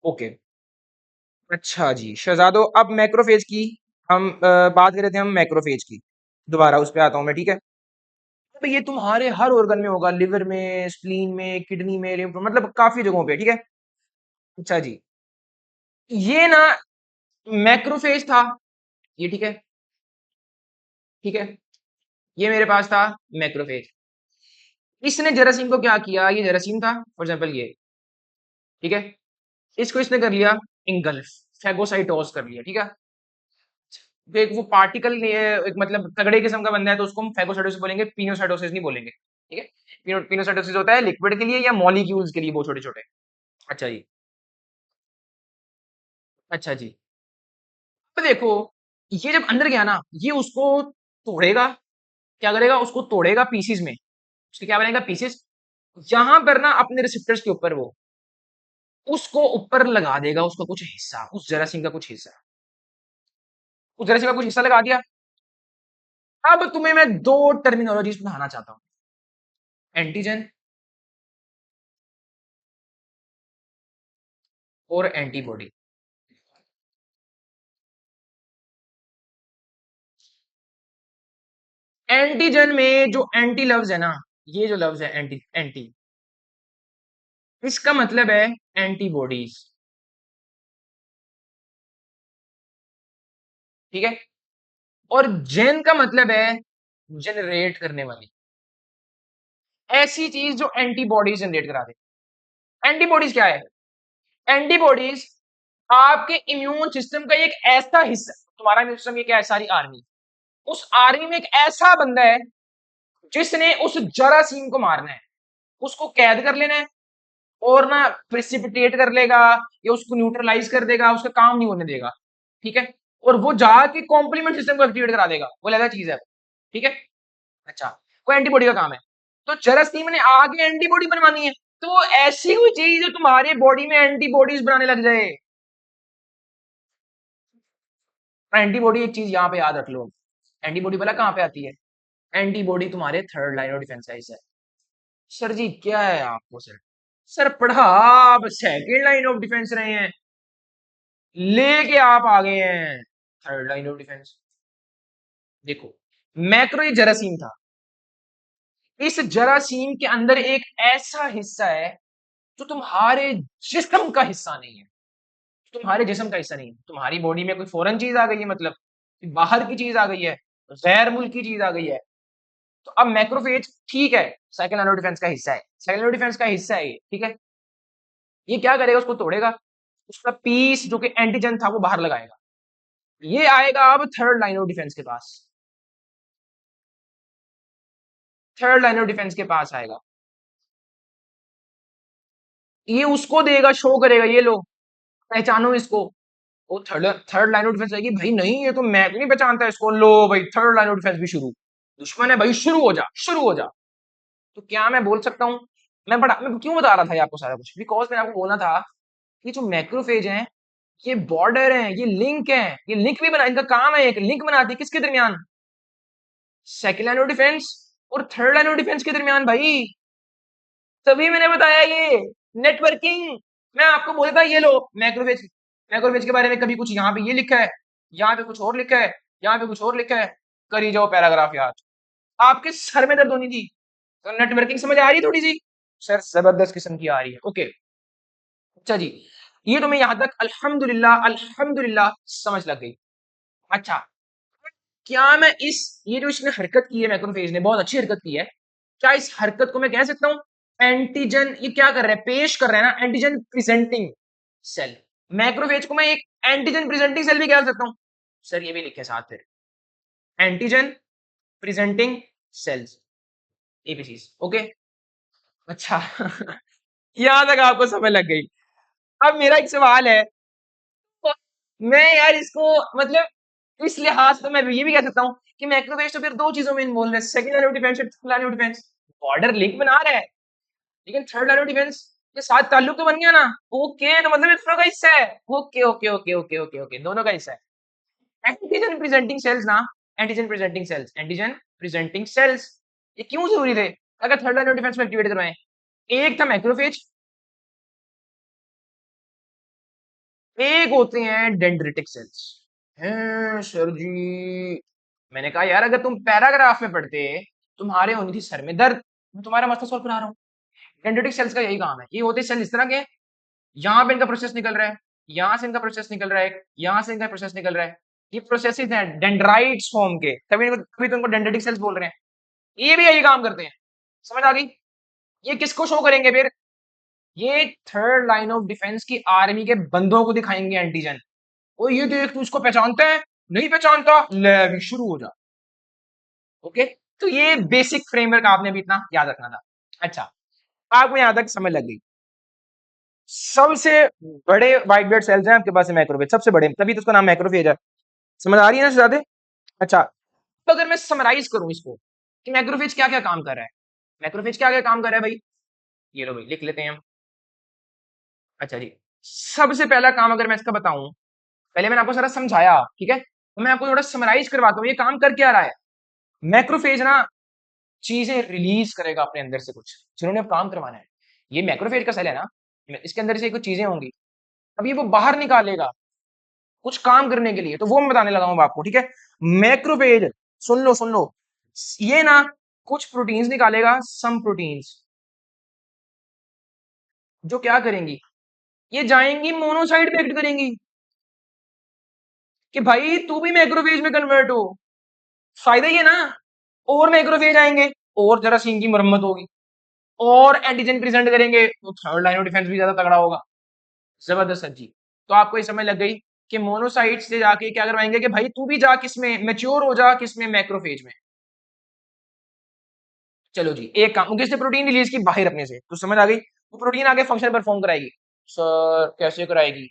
ओके। अच्छा जी शहजादो, अब मैक्रोफेज की हम बात कर रहे थे, हम मैक्रोफेज की, दोबारा उस पर आता हूं मैं, ठीक है। अब ये तुम्हारे हर ऑर्गन में होगा, लिवर में, स्प्लीन में, किडनी में, lymph, मतलब काफी जगहों पे, ठीक है। अच्छा जी, ये ना मैक्रोफेज था, ये ठीक है, ठीक है। ये मेरे पास था मैक्रोफेज। इसने जरासीम को क्या किया, ये जरासीम था फॉर एग्जाम्पल ये, ठीक है। इसको इसने कर लिया इंगल्फ, फेगोसाइटोस कर लिया, ठीक है। तो एक वो पार्टिकल एक मतलब तगड़े किस्म का बंदा है, तो उसको हम फेगोसाइटोसिस बोलेंगे, पिनोसाइटोसिस नहीं बोलेंगे, ठीक है। पिनोसाइटोसिस होता है लिक्विड के लिए या मॉलिक्यूल्स के लिए, वो छोटे छोटे। अच्छा जी, अच्छा जी। तो देखो, ये जब अंदर गया ना, ये उसको तोड़ेगा, क्या करेगा, उसको तोड़ेगा पीसीज में, उसके क्या बनेगा, पीसेस। यहां पर ना अपने रिसेप्टर्स के ऊपर वो उसको ऊपर लगा देगा, उसका कुछ हिस्सा, उस जरासीम का कुछ हिस्सा। उस जरासीम का कुछ हिस्सा लगा दिया। अब तुम्हें मैं दो टर्मिनोलॉजीज पढ़ाना चाहता हूं, एंटीजन और एंटीबॉडी। एंटीजन में जो एंटी लफ्ज है ना, ये जो लफ्ज है एंटी एंटी, इसका मतलब है एंटीबॉडीज, ठीक है। और जेन का मतलब है जनरेट करने वाली, ऐसी चीज जो एंटीबॉडीज जनरेट करा दे। एंटीबॉडीज क्या है? एंटीबॉडीज आपके इम्यून सिस्टम का एक ऐसा हिस्सा, तुम्हारा इम्यून सिस्टम ये क्या है, सारी आर्मी, उस आर्मी में एक ऐसा बंदा है जिसने उस जरासीम को मारना है, उसको कैद कर लेना है और ना प्रेसिपिटेट कर लेगा या उसको न्यूट्रलाइज कर देगा, उसका काम नहीं होने देगा, ठीक है। और वो जाके कॉम्प्लीमेंट सिस्टम को एक्टिवेट करा देगा, वो लगा चीज है, ठीक है। अच्छा, वो एंटीबॉडी का काम है। तो जरासीम ने आगे एंटीबॉडी बनवानी है, तो ऐसी कोई चीज जो तुम्हारे बॉडी में एंटीबॉडीज बनाने लग जाए। एंटीबॉडी एक चीज यहाँ पे याद रख लो, एंटीबॉडी भला कहाँ पे आती है? एंटीबॉडी तुम्हारे थर्ड लाइन ऑफ डिफेंस है। सर जी क्या है आपको सर? सर पढ़ा आप सेकेंड लाइन ऑफ डिफेंस रहे हैं, लेके आप आ गए हैं थर्ड लाइन ऑफ डिफेंस। देखो, मैक्रो ये जरासीम था, इस जरासीम के अंदर एक ऐसा हिस्सा है जो तुम्हारे जिस्म का हिस्सा नहीं है, तुम्हारे जिस्म का हिस्सा नहीं है। तुम्हारी बॉडी में कोई फॉरेन चीज आ गई है, मतलब बाहर की चीज आ गई है, गैर मुल्क की चीज आ गई है। तो अब मैक्रोफेज ठीक है, सेकंड लाइन ऑफ डिफेंस का हिस्सा है, सेकंड लाइन ऑफ डिफेंस का हिस्सा है ये, ठीक है। ये क्या करेगा? उसको तोड़ेगा, उसका पीस जो कि एंटीजन था वो बाहर लगाएगा, ये आएगा अब थर्ड लाइन ऑफ डिफेंस के पास, थर्ड लाइन ऑफ डिफेंस के पास आएगा, ये उसको देगा, शो करेगा, ये लो पहचानो इसको। वो third third line of defence आएगी, भाई नहीं ये तो मैं नहीं पहचानता इसको, लो भाई थर्ड लाइन ऑफ डिफेंस भी शुरू, दुश्मन है भाई, शुरू हो जा, शुरू हो जा। तो क्या मैं बोल सकता हूँ, मैं क्यों बता रहा था ये आपको सारा कुछ, बिकॉज मैंने आपको बोलना था कि जो मैक्रोफेज हैं ये बॉर्डर है, ये लिंक है, ये लिंक भी बना, इनका काम है एक लिंक बनाती है किसके दरमियान? सेकंड लाइन ऑफ डिफेंस और थर्ड लाइन ऑफ डिफेंस के दरमियान भाई। तभी मैंने बताया ये नेटवर्किंग। मैं आपको बोलता ये लो मैक्रोफेज, मैक्रोफेज के बारे में कभी कुछ यहाँ पे ये लिखा है, यहाँ पे कुछ और लिखा है, यहाँ पे कुछ और लिखा है, करी जाओ पैराग्राफ याद, आपके सर में दर्द होनी थी। तो नेटवर्किंग समझ आ रही है थोड़ी सी? सर जबरदस्त किस्म की आ रही है, ओके। अच्छा जी, ये तो मैं यहां तक अल्हम्दुलिल्लाह अल्हम्दुलिल्लाह समझ लग गई। अच्छा, क्या मैं इस, ये जो इसने हरकत की है मैक्रोफेज ने, बहुत अच्छी हरकत की है, क्या इस हरकत को मैं कह सकता हूं एंटीजन? ये क्या कर रहा है, पेश कर रहा है ना एंटीजन प्रेजेंटिंग सेल। मैक्रोफेज को मैं एक एंटीजन प्रेजेंटिंग सेल भी कह सकता हूं। सर ये भी लिखे साथ फिर, एंटीजन प्रेजेंटिंग सेल्स, एपीसीज, ओके। अच्छा यहां तक आपको समझ लग गई। अब मेरा एक सवाल है, तो मैं यार इसको, मतलब इस लिहाज से मैं ये भी कह सकता हूँ कि मैक्रोवेव तो फिर दो चीजों में इन्वॉल्व है, सेकंड लाइन ऑफ डिफेंस और third line of defence. Border link बना रहा है, लेकिन थर्ड लाइन ऑफ डिफेंस के साथ ताल्लुक तो बन गया ना। ओके, तो मतलब ये दोनों का हिस्सा है। Okay okay okay okay okay okay, दोनों का हिस्सा है। एंटीजन प्रेजेंटिंग सेल्स ना, antigen presenting sales, antigen presenting sales, ये क्यों जरूरी थे अगर थर्ड लाइन ऑफ डिफेंस में एक्टिवेट करवाएं? एक था मैक्रोफेज, एक होते हैं डेंड्रिटिक सेल्स। हैं सर जी, मैंने कहा यार अगर तुम पैराग्राफ में पढ़ते, तुम्हारे होनी थी सर में दर्द, मैं तुम्हारा मसला सॉल्व करा रहा हूँ। डेंड्रिटिक सेल्स का यही काम है, ये होते सेल इस तरह के, यहाँ पे इनका प्रोसेस निकल रहा है, यहाँ से इनका प्रोसेस निकल रहा है, यहाँ से इनका प्रोसेस निकल रहा है, ये प्रोसेसेस हैं डेंड्राइट्स फॉर्म के, तभी तो इनको डेंड्रिटिक सेल्स बोल रहे हैं। ये भी यही काम करते हैं, समझ आ गई? ये किसको शो करेंगे फिर? ये थर्ड लाइन ऑफ डिफेंस की आर्मी के बंदों को दिखाएंगे एंटीजन। ओ ये देख तू इसको पहचानता है, नहीं पहचानता, ले अभी शुरू हो जा, ओके। तो ये बेसिक फ्रेमवर्क आपने भी इतना याद रखना था। अच्छा, आपको यहां तक समझ लग गई। सबसे बड़े व्हाइट ब्लड सेल्स हैं आपके पास मैक्रोफेज, सबसे बड़े, तभी तो उसका नाम मैक्रोफेज है। समझ आ रही है ना ज्यादा? अच्छा, तो अगर मैं समराइज करूं इसको कि मैक्रोफेज क्या क्या काम कर रहा है, मैक्रोफेज क्या क्या काम कर रहा है भाई, ये लो भाई लिख लेते हैं हम। अच्छा जी, सबसे पहला काम अगर मैं इसका बताऊं, पहले मैंने आपको सारा समझाया, ठीक है। तो मैं आपको थोड़ा समराइज करवाता हूँ ये काम कर क्या रहा है। मैक्रोफेज ना चीजें रिलीज करेगा अपने अंदर से कुछ, जिन्होंने अब काम करवाना है। ये मैक्रोफेज का सेल है ना, इसके अंदर से कुछ चीजें होंगी, अब ये वो बाहर निकालेगा कुछ काम करने के लिए, तो वो मैं बताने लगा हूं आपको, ठीक है। मैक्रोफेज, सुन लो, ये ना कुछ प्रोटीन्स निकालेगा, सम प्रोटीन्स, जो क्या करेंगी, ये जाएंगी मोनोसाइट पे एक्ट करेंगी कि भाई तू भी मैक्रोफेज में कन्वर्ट हो। फायदा ही है ना, और मैक्रोफेज आएंगे और जरासीम की मरम्मत होगी और एंटीजन प्रेजेंट करेंगे, तो थर्ड लाइन ऑफ डिफेंस भी ज्यादा तगड़ा होगा। जबरदस्त सर जी। तो आपको ये समझ लग गई कि मोनोसाइट से जाके क्या करवाएंगे कि भाई तू भी जा किसमें मैच्योर हो, जा किसमें, मैक्रोफेज में। चलो जी, एक काम, क्योंकि इसने प्रोटीन रिलीज की बाहर अपने से, तो समझ आ गई, तो प्रोटीन आगे फंक्शन परफॉर्म कराएगी। सर कैसे कराएगी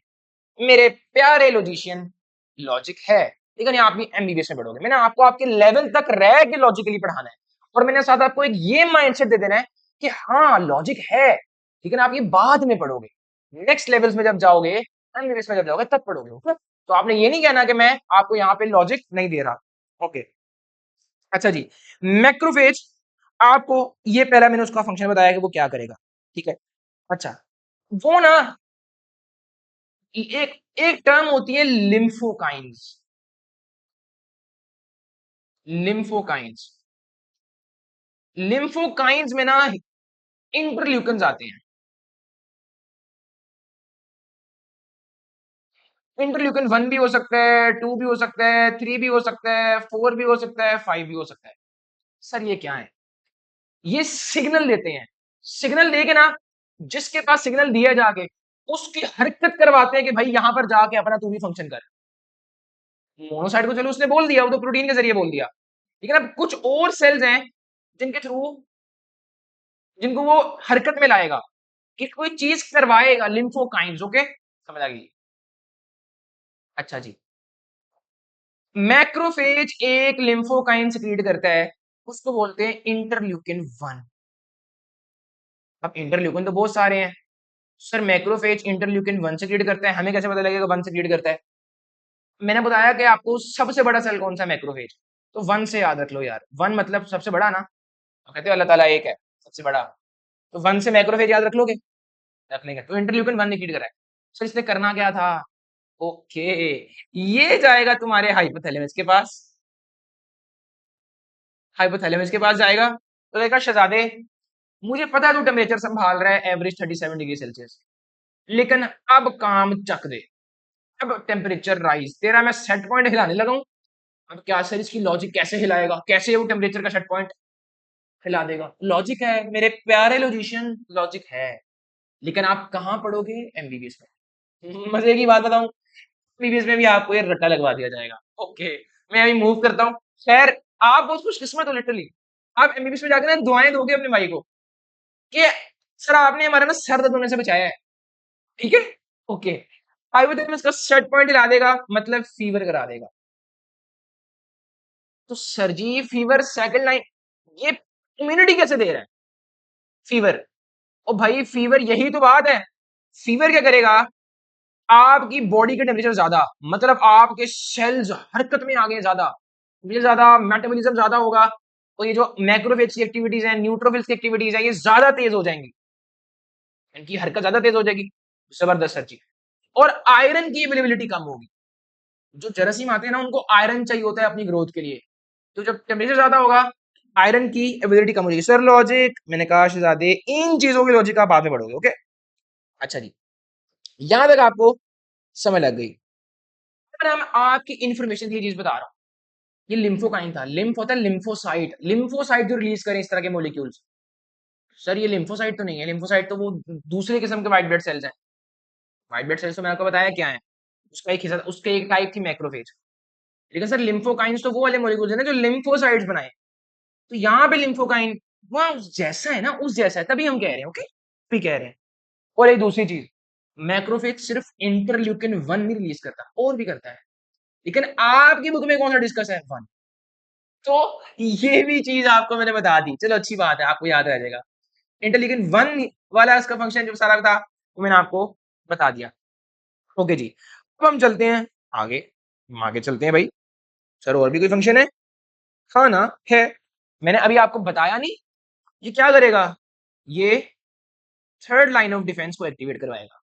मेरे प्यारे लॉजिशियन, लॉजिक है, लेकिन आप भी एमबीबीएस में पढ़ोगे, मैंने आपको आपके लेवल तक रह के लॉजिकली पढ़ाना है, और मैंने साथ आपको एक ये माइंडसेट दे देना है कि हाँ लॉजिक है, लेकिन आप ये बाद में पढ़ोगे, नेक्स्ट लेवल्स में जब जाओगे, एमबीबीएस में जब जाओगे तब पढ़ोगे, ओके। तो आपने ये नहीं कहना कि मैं आपको यहाँ पे लॉजिक नहीं दे रहा, ओके। अच्छा जी, मैक्रोफेज, आपको ये पहला मैंने उसका फंक्शन बताया कि वो क्या करेगा, ठीक है। अच्छा, वो ना एक एक टर्म होती है लिम्फोकाइंस, लिम्फोकाइंस, लिम्फोकाइंस में ना इंटरल्यूकन्स आते हैं। इंटरल्यूकन 1 भी हो सकता है, 2 भी हो सकता है, 3 भी हो सकता है, 4 भी हो सकता है, 5 भी हो सकता है। सर ये क्या है, ये सिग्नल देते हैं, सिग्नल देके ना जिसके पास सिग्नल दिया जाके उसकी हरकत करवाते हैं कि भाई यहां पर जाके अपना तू भी फंक्शन कर। मोनोसाइट को चलो उसने बोल दिया, वो तो प्रोटीन के जरिए बोल दिया, लेकिन अब कुछ और सेल्स हैं जिनके थ्रू, जिनको वो हरकत में लाएगा कि कोई चीज करवाएगा, लिम्फोकाइंस, ओके, समझ आ गई। अच्छा जी, मैक्रोफेज एक लिम्फोकाइन सिक्रीट करता है, उसको बोलते हैं इंटरल्यूकिन 1। अब इंटरल्यूकिन तो बहुत सारे हैं, सर मैक्रोफेज इंटरल्यूकिन 1 सिक्रीट करता है, हमें कैसे पता लगेगा 1 सिक्रीट करता है। मैंने बताया कि आपको सबसे बड़ा सेल कौन सा, मैक्रोफेज, तो 1 से याद रख लो यार, 1 मतलब सबसे बड़ा ना, तो कहते हो अल्लाह ताला एक है सबसे बड़ा, तो 1 से मैक्रोफेज याद रख लोगे, रखने का, तो इंटरल्यूकिन 1 निक्लीड करा है। सर इसने करना क्या था, ओके, ये जाएगा तुम्हारे हाइपोथैलेमस के पास, हाइपोथैलेमस के पास जाएगा, तो देखा शहजादे, मुझे पता है तू टेम्परेचर संभाल रहा है एवरेज 37 डिग्री सेल्सियस, लेकिन अब काम चक दे, अब टेम्परेचर राइज, तेरा मैं सेट पॉइंट हिलाने लगा हूं। अब क्या सर इसकी लॉजिक कैसे हिलाएगा, कैसे वो टेम्परेचर का सेट पॉइंट हिला देगा, लॉजिक है मेरे प्यारे लॉजिशियन, लॉजिक है, लेकिन आप कहां पढ़ोगे, एमबीबीएस में। मजे की बात बताऊं, एमबीबीएस में भी आपको ये रट्टा लगवा दिया जाएगा, ओके। मैं अभी मूव करता हूँ, खैर आप बहुत खुशकिस्मत हो लिटरली, आप एमबीबीएस में जाकर ना दुआएं दोगे अपने भाई को कि सर आपने हमारा ना सर दर्द होने से बचाया है, ठीक है, ओके। हाइपोथैलेमस का सेट पॉइंट हिला देगा, मतलब फीवर करा देगा, तो सर जी फीवर सेकंड लाइन, ये इम्यूनिटी कैसे दे रहा है फीवर, और भाई फीवर यही तो बात है, फीवर क्या करेगा, आपकी बॉडी का टेम्परेचर ज्यादा, मतलब आपके सेल्स हरकत में आ गए ज्यादा, ये ज्यादा मेटाबॉलिज्म ज्यादा होगा, और ये जो मैक्रोफेज की एक्टिविटीज है, न्यूट्रोफिल्स की एक्टिविटीज है, ये ज्यादा तेज हो जाएंगी, इनकी हरकत ज्यादा तेज हो जाएगी, जबरदस्त सर जी। और आयरन की अवेलेबिलिटी कम होगी, जो जरासीम आते हैं ना उनको आयरन चाहिए होता है अपनी ग्रोथ के लिए, तो जब टेम्परेचर ज्यादा होगा आयरन की अवेलेबिलिटी कम हो जाएगी। सर लॉजिक मैंने कहा शहजादे इन चीजों की लॉजिक आप बाद में पढ़ोगे, ओके। अच्छा जी, यहां तक आपको समझ लग गई। अगर मैं आपकी इंफॉर्मेशन की चीज बता रहा हूं, ये लिम्फोकाइन था, लिम्फ होता है लिम्फोसाइट, लिम्फोसाइट जो रिलीज करें इस तरह के मॉलिक्यूल्स, सर ये लिम्फोसाइट तो नहीं है, लिम्फोसाइट तो वो दूसरे किस्म के व्हाइट ब्लड सेल्स हैं, व्हाइट ब्लड सेल्स तो मैंने आपको बताया क्या है, उसका एक हिस्सा, उसके एक टाइप थी मैक्रोफेज, लेकिन सर लिम्फोकाइंस तो वो वाले मॉलिक्यूल्स हैं ना जो लिम्फोसाइट्स बनाए, तो यहाँ पे लिम्फोकाइन वहां उस जैसा है ना, उस जैसा है, तभी हम कह रहे हैं, ओके, भी कह रहे हैं। और एक दूसरी चीज, मैक्रोफेज सिर्फ इंटरल्यूकिन 1 नहीं रिलीज करता, और भी करता है, लेकिन आपकी बुक में कौन सा डिस्कस है, 1, तो ये भी चीज आपको मैंने बता दी, चलो अच्छी बात है, आपको याद रह जाएगा, इंटरल्यूकिन 1 वाला इसका फंक्शन जो सारा था वो मैंने आपको बता दिया, ओके जी। अब हम चलते हैं आगे, हम आगे चलते हैं भाई। सर और भी कोई फंक्शन है? हाँ ना, है। मैंने अभी आपको बताया नहीं, ये क्या करेगा, ये थर्ड लाइन ऑफ डिफेंस को एक्टिवेट करवाएगा।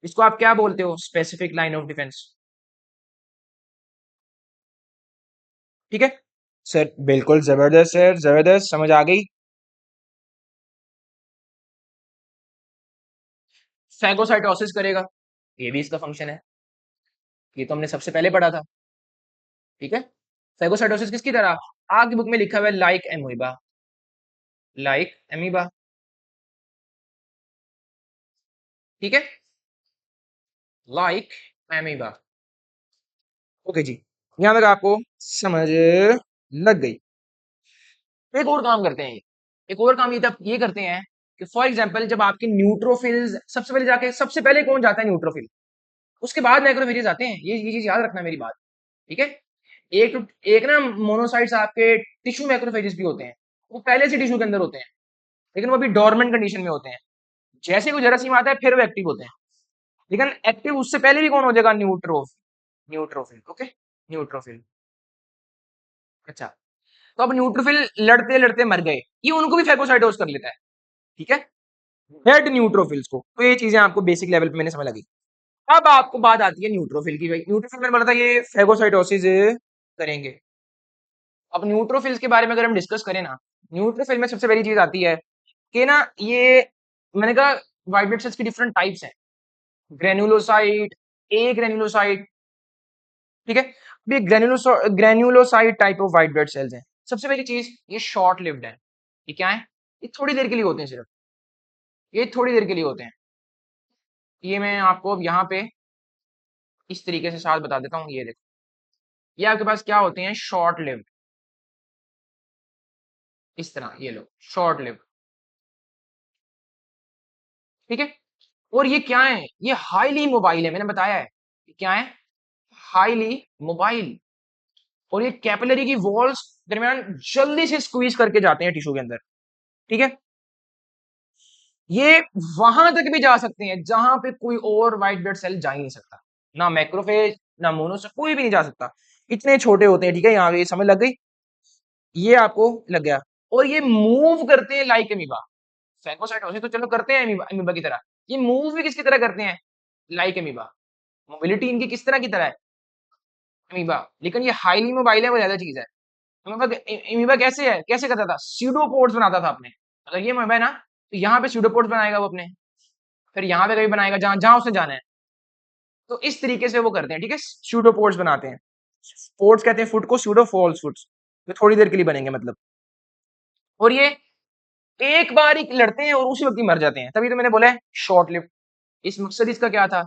इसको आप क्या बोलते हो, स्पेसिफिक लाइन ऑफ डिफेंस। ठीक है सर, बिल्कुल जबरदस्त सर, जबरदस्त, समझ आ गई। फैगोसाइटोसिस करेगा, ये भी इसका फंक्शन है, ये तो हमने सबसे पहले पढ़ा था। ठीक है, फैगोसाइटोसिस किसकी तरह, आपकी बुक में लिखा हुआ है लाइक एमोइबा, लाइक एमीबा। ठीक है, लाइक एमीबा। ओके जी, यहां तक आपको समझ लग गई। एक और काम करते हैं ये, एक और काम ये करते हैं कि फॉर एग्जांपल जब आपके न्यूट्रोफिल्स सबसे पहले जाके, सबसे पहले कौन जाता है, न्यूट्रोफिल, उसके बाद मैक्रोफेजेस आते हैं, ये चीज याद रखना मेरी बात। ठीक है, एक ना मोनोसाइट्स आपके टिश्यू मैक्रोफेजेस भी होते हैं, वो पहले से टिश्यू के अंदर होते हैं, लेकिन वो अभी डोरमेंट कंडीशन में होते हैं। जैसे कोई जरासीम आता है फिर वो एक्टिव होते हैं, लेकिन एक्टिव उससे पहले भी कौन हो जाएगा, न्यूट्रोफिल। Okay, neutrophil. अच्छा, तो अब न्यूट्रोफिल लड़ते लड़ते मर गए, ये उनको भी फैगोसाइटोस कर लेता है। ठीक है, डेड न्यूट्रोफिल्स को। तो ये चीजें आपको बेसिक लेवल पे मैंने समझ लगी। अब आपको बात आती है न्यूट्रोफिल की, भाई न्यूट्रोफिल मैंने बोला था ये फैगोसाइटोसिस करेंगे। अब न्यूट्रोफिल्स के बारे में अगर हम डिस्कस करें ना, न्यूट्रोफिल में सबसे पहली चीज आती है कि ना, ये मैंने कहा व्हाइट ब्लड सेल्स की डिफरेंट टाइप्स हैं, ग्रेनुलोसाइट, ए ग्रेनुलोसाइट। ठीक है, अभी granulocyte type of white blood cells हैं। सबसे पहली चीज, ये शॉर्ट लिव्ड है। ये क्या है, ये थोड़ी देर के लिए होते हैं सिर्फ, ये थोड़ी देर के लिए होते हैं। ये मैं आपको अब यहाँ पे इस तरीके से साथ बता देता हूँ, ये देखो, ये आपके पास क्या होते हैं, शॉर्ट लिव्ड, इस तरह ये लो, शॉर्ट लिव्ड। ठीक है, और ये क्या है, ये हाईली मोबाइल है, मैंने बताया है, ये क्या है, हाईली मोबाइल। और ये कैपिलरी की वॉल्स दरमियान जल्दी से स्क्वीज करके जाते हैं टिश्यू के अंदर। ठीक है, ये वहां तक भी जा सकते हैं जहां पे कोई और व्हाइट ब्लड सेल जा ही नहीं सकता, ना मैक्रोफेज ना मोनोसाइट, कोई भी नहीं जा सकता, इतने छोटे होते हैं। ठीक है, यहाँ पे समझ लग गई, ये आपको लग गया। और ये मूव करते हैं लाइक अमीबा, फैगोसाइटोसिस तो चलो करते हैं अमीबा, अमीबा की तरह, ये मूव भी किसकी तरह करते हैं, लाइक अमीबा। मोबिलिटी इनकी किस तरह की तरह है, अमीबा, लेकिन ये हाईली मोबाइल है, वो ज्यादा चीज है। अमीबा, अमीबा कैसे है, कैसे करता था, स्यूडोपोड्स बनाता था अपने, अगर ये अमीबा है ना, तो यहाँ पे स्यूडोपोड्स बनाएगा वो अपने, फिर यहाँ पे कभी बनाएगा जहां जहां उसने जाना है। तो इस तरीके से वो करते हैं। ठीक है, स्यूडोपोड्स बनाते हैं, स्पोर्ट्स कहते हैं फुट को, स्यूडो फॉल्स फुट्स, जो थोड़ी देर के लिए बनेंगे मतलब। और ये एक बार ही लड़ते हैं और उसी वक्त ही मर जाते हैं, तभी तो मैंने बोला है शॉर्ट लिव्ड। इस मकसद इसका क्या था,